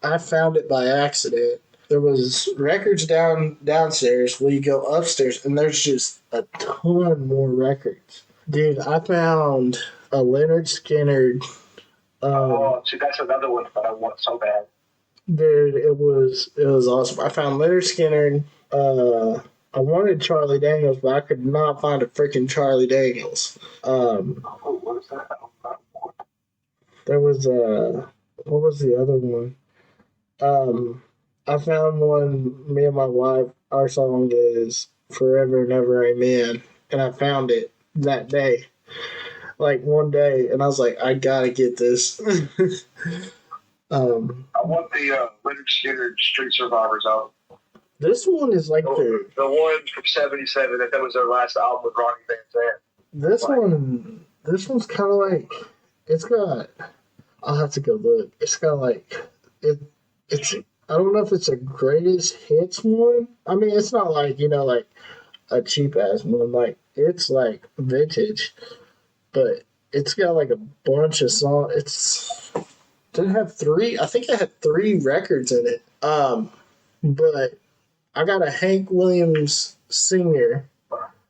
I found it by accident. There was records downstairs. We go upstairs, and there's just a ton more records. Dude, I found a Leonard Skinner. See, that's another one that I want so bad. Dude, it was awesome. I found Leonard Skinner. I wanted Charlie Daniels, but I could not find a freaking Charlie Daniels. What is that? There was what was the other one? I found one. Me and my wife, our song is "Forever and Ever Amen," and I found it that day, like one day, and I was like, I gotta get this. I want the Leonard Skinner Street Survivors album. This one is like the one from '77. That was their last album with Ronnie Van Zant. this one's kind of like it's got. I'll have to go look. It's got like it's. I don't know if it's a greatest hits one. I mean, it's not like like a cheap ass one. Like it's like vintage, but it's got like a bunch of songs. Did it have three? I think it had three records in it. But I got a Hank Williams singer.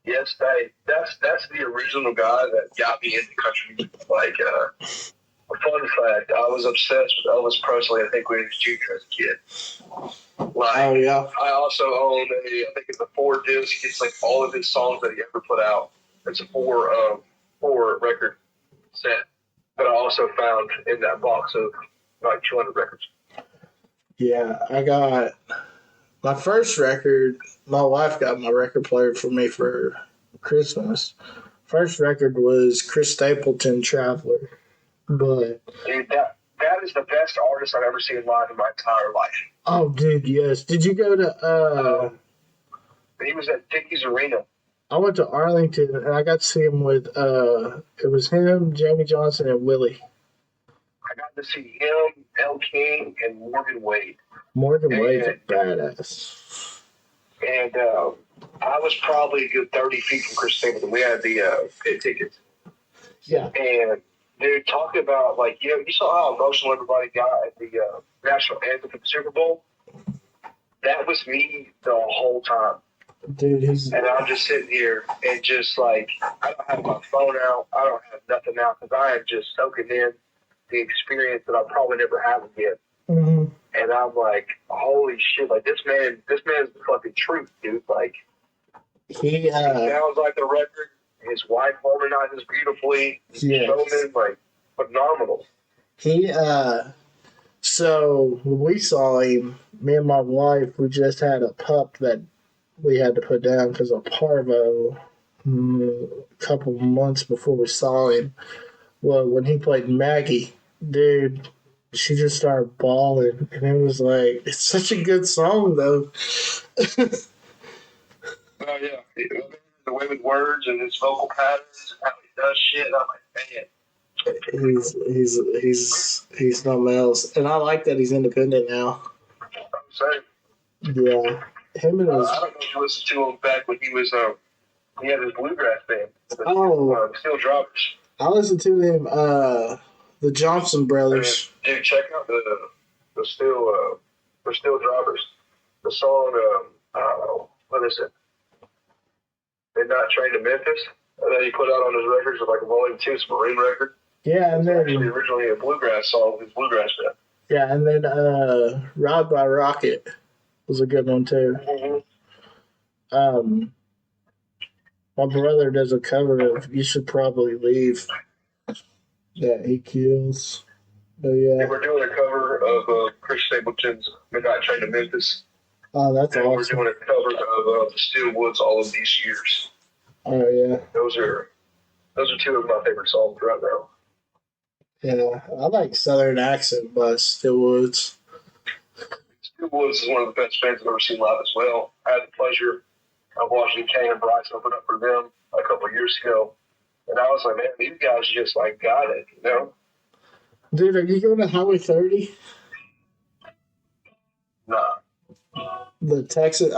Yes, that's the original guy that got me into country music. Like, a fun fact, I was obsessed with Elvis Presley, I think, when he was junior as a kid. Like, oh, yeah. I also own I think it's a 4-disc. It's like all of his songs that he ever put out. It's a four record set that I also found in that box of like 200 records. Yeah, I got my first record. My wife got my record player for me for Christmas. First record was Chris Stapleton, Traveler. But dude, that is the best artist I've ever seen live in my entire life. Oh, dude, yes. Did you go to? He was at Dickies Arena. I went to Arlington and I got to see him with. It was him, Jamie Johnson, and Willie. I got to see him, Elle King, and Morgan Wade. Morgan Wade's a badass. And I was probably a good 30 feet from Chris Stapleton. We had the pit tickets. Yeah. And dude, talking about, like, you saw how emotional everybody got at the national anthem for the Super Bowl? That was me the whole time. Dude, and I'm just sitting here and just, like, I don't have my phone out. I don't have nothing out because I am just soaking in the experience that I'll probably never have again. Mm-hmm. And I'm like, holy shit, like, this man's the fucking truth, dude. Like, he sounds like the record. His wife harmonizes beautifully. Yes. Showman, like, phenomenal. So when we saw him, me and my wife, we just had a pup that we had to put down because of parvo a couple months before we saw him. Well, when he played Maggie, dude, she just started bawling, and it was like, it's such a good song, though. Oh, yeah. The way with words and his vocal patterns and how he does shit, I'm like, man. He's something else, and I like that he's independent now. Same. Yeah, him and his. I don't know if you listened to him back when he was he had his bluegrass band. Steel Drivers. I listened to him. The Johnson Brothers. Dude, check out the Steel Drivers. The song what is it? Midnight Train to Memphis. And then he put out on his records with like a Volume 2 Marine record. Yeah, and then actually originally a bluegrass song with his bluegrass band. Yeah, and then Ride by Rocket was a good one too. Mm-hmm. My brother does a cover of "You Should Probably Leave." Yeah, he kills. But yeah, we're doing a cover of Chris Stapleton's "Midnight Train to Memphis." Oh, that's awesome. We're doing a cover of the Steel Woods "All of These Years." Oh yeah, those are two of my favorite songs right now. Yeah, I like Southern Accent by Steel Woods. Steel Woods is one of the best bands I've ever seen live as well. I had the pleasure of watching Kane and Bryce open up for them a couple of years ago. And I was like, man, these guys just, like, got it, you know? Dude, are you going to Highway 30? Nah. The Texas, I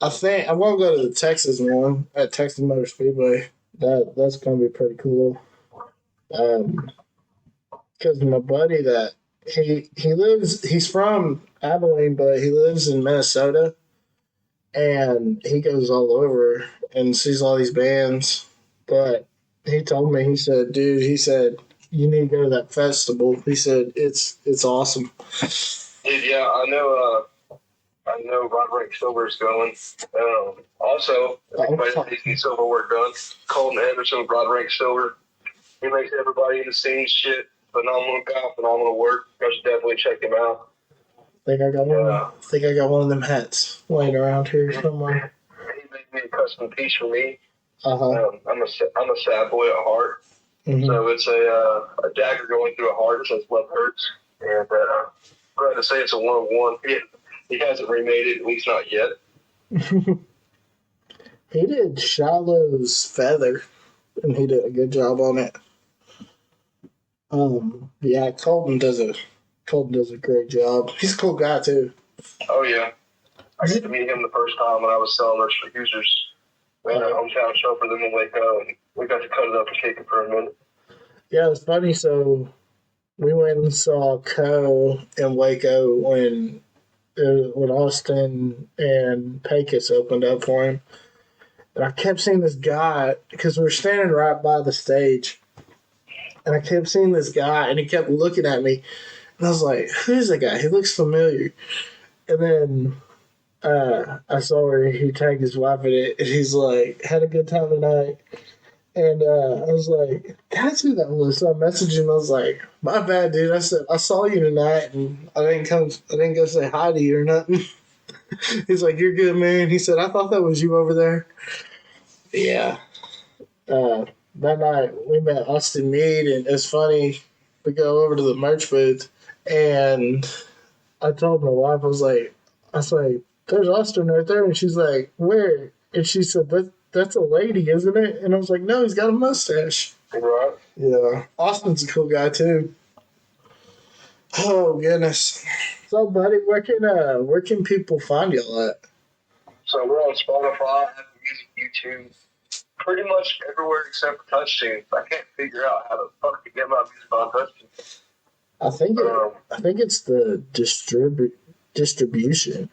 think I'm going to go to the Texas one at Texas Motor Speedway. That's going to be pretty cool. Because my buddy that he's from Abilene, but he lives in Minnesota, and he goes all over and sees all these bands. But he told me, he said, dude, you need to go to that festival. He said it's awesome. Dude, yeah, I know Roderick Silver's going. Also, everybody needs silver work done. Colton Anderson, Roderick Silver. He makes everybody in the scene shit. Phenomenal guy, phenomenal work. I should definitely check him out. Think I got one. Think I got one of them hats laying around here somewhere. He made me a custom piece for me. Uh-huh. I'm a sad boy at heart. Mm-hmm. So it's a dagger going through a heart. It says love hurts. And I'm glad to say it's a 1-of-1. He hasn't remade it, at least not yet. He did Shiloh's feather, and he did a good job on it. Yeah, Colton does a great job. He's a cool guy too. Oh yeah, I got to meet him the first time when I was selling those for users. We had a hometown show for them in Waco, and we got to cut it up and kick it for a minute. Yeah, it was funny. So we went and saw Co in Waco when Austin and Pecos opened up for him. And I kept seeing this guy, because we were standing right by the stage. And I kept seeing this guy, and he kept looking at me. And I was like, who's that guy? He looks familiar. And then I saw where he tagged his wife in it, and he's like, had a good time tonight. And I was like, that's who that was. So I messaged him. I was like, my bad, dude. I said, I saw you tonight, and I didn't go say hi to you or nothing. He's like, you're good, man. He said, I thought that was you over there. Yeah. That night we met Austin Meade, and it's funny. We go over to the merch booth, and I told my wife, I was like, there's Austin right there, and she's like, where? And she said, that's a lady, isn't it? And I was like, no, he's got a mustache. Right. Yeah. Austin's a cool guy too. Oh goodness. So, buddy, where can people find y'all at? So we're on Spotify, Apple Music, YouTube, pretty much everywhere except for TouchTunes. I can't figure out how the fuck to get my music on TouchTunes. I think it's the distribution.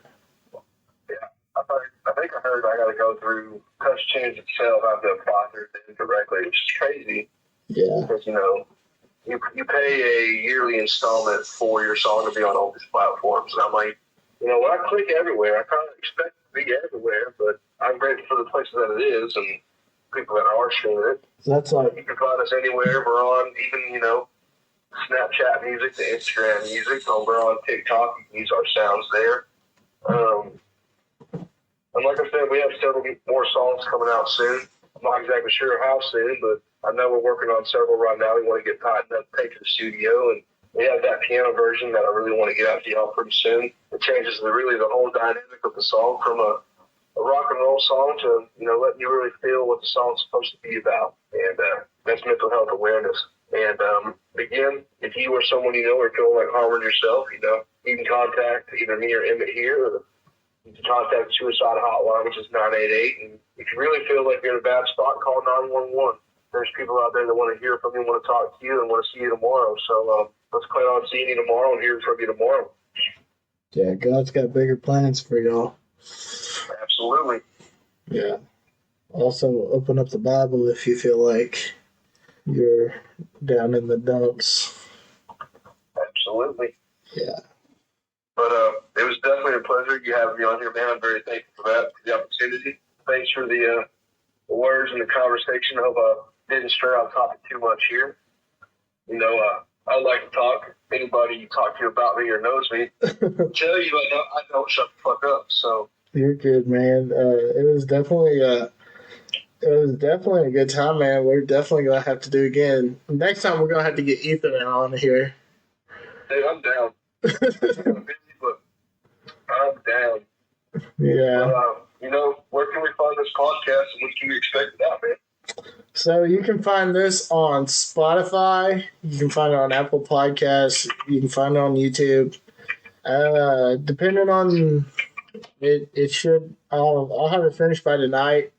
Yeah, I think I heard I got to go through TouchTunes itself. I have to apply through them directly, which is crazy. Yeah. Because you pay a yearly installment for your song to be on all these platforms, and I'm like, when I click everywhere, I kind of expect it to be everywhere, but I'm grateful for the places that it is and people that are streaming it. So that's like, you can find us anywhere. We're on even Snapchat music to Instagram music. We're on TikTok. You can use our sounds there. And like I said, we have several more songs coming out soon. I'm not exactly sure how soon, but I know we're working on several right now. We want to get tightened up, take to the studio, and we have that piano version that I really want to get out to y'all pretty soon. It changes the whole dynamic of the song from a rock and roll song to, letting you really feel what the song's supposed to be about. And that's mental health awareness. And again, if you or someone you know are feeling like harming yourself, you can contact either me or Emmett here, or you can contact the suicide hotline, which is 988. And if you really feel like you're in a bad spot, call 911. There's people out there that want to hear from you, want to talk to you, and want to see you tomorrow. So let's plan on seeing you tomorrow and hearing from you tomorrow. Yeah, God's got bigger plans for y'all. Absolutely. Yeah. Also, open up the Bible if you feel like you're down in the dumps. Absolutely. Yeah. But it was definitely a pleasure you having me on here, man. I'm very thankful for that, for the opportunity. Thanks for the words and the conversation. I hope I didn't stray off topic too much here. I like to talk. Anybody you talk to about me or knows me, tell you I don't shut the fuck up. So you're good, man. It was definitely a good time, man. We're definitely gonna have to do it again. Next time we're gonna have to get Ethan on here. Dude, I'm down. I'm busy, but I'm down. Yeah. But, where can we find this podcast and when can we expect it out, man? So you can find this on Spotify. You can find it on Apple Podcasts. You can find it on YouTube. Depending on it should. I'll have it finished by tonight.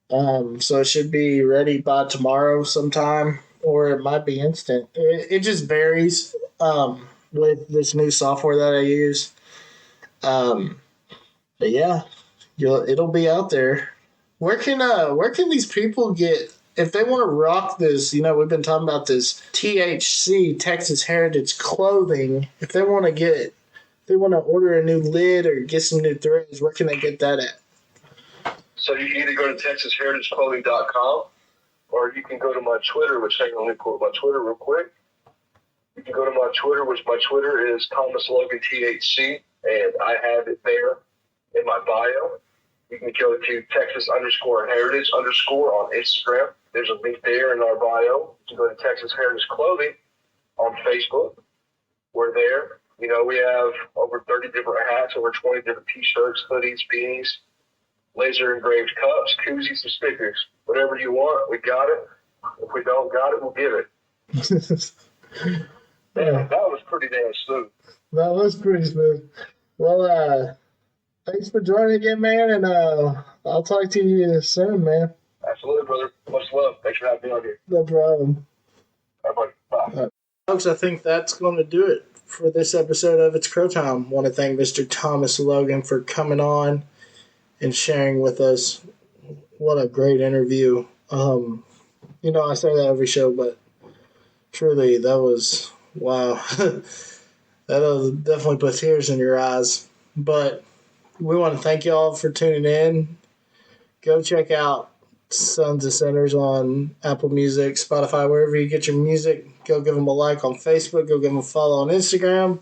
So it should be ready by tomorrow sometime, or it might be instant. It just varies. With this new software that I use. But yeah, it'll be out there. Where can these people get, if they want to rock this, we've been talking about this THC, Texas Heritage clothing. If they want to order a new lid or get some new threads, where can they get that at? So you can either go to TexasHeritageClothing.com or you can go to my Twitter, which hang on, let me pull up my Twitter real quick. You can go to my Twitter, which my Twitter is Thomas Logan THC, and I have it there in my bio. You can go to Texas_Heritage_ on Instagram. There's a link there in our bio. You can go to Texas Heritage Clothing on Facebook. We're there. You know, we have over 30 different hats, over 20 different T-shirts, hoodies, beanies, laser engraved cups, koozies, and stickers. Whatever you want, we got it. If we don't got it, we'll give it. That was pretty damn smooth. That was pretty smooth. Well, thanks for joining again, man, and I'll talk to you soon, man. Absolutely, brother. Much love. Thanks for having me on here. No problem. All right, buddy. Bye. Folks, I think that's going to do it for this episode of It's Crow Time. I want to thank Mr. Thomas Logan for coming on and sharing with us. What a great interview. You know, I say that every show, but truly, that was, wow. That'll definitely put tears in your eyes. But we want to thank you all for tuning in. Go check out Sons of Sinners on Apple Music, Spotify, wherever you get your music. Go give them a like on Facebook. Go give them a follow on Instagram.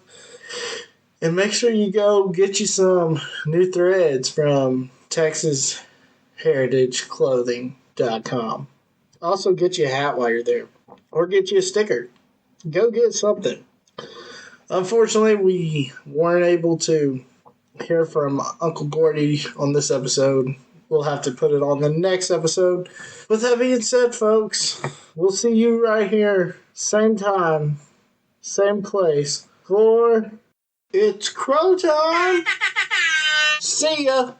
And make sure you go get you some new threads from TexasHeritageClothing.com. Also, get you a hat while you're there. Or get you a sticker. Go get something. Unfortunately, we weren't able to hear from Uncle Gordy on this episode. We'll have to put it on the next episode. With that being said, folks, we'll see you right here, same time, same place, for It's Crow Time. See ya.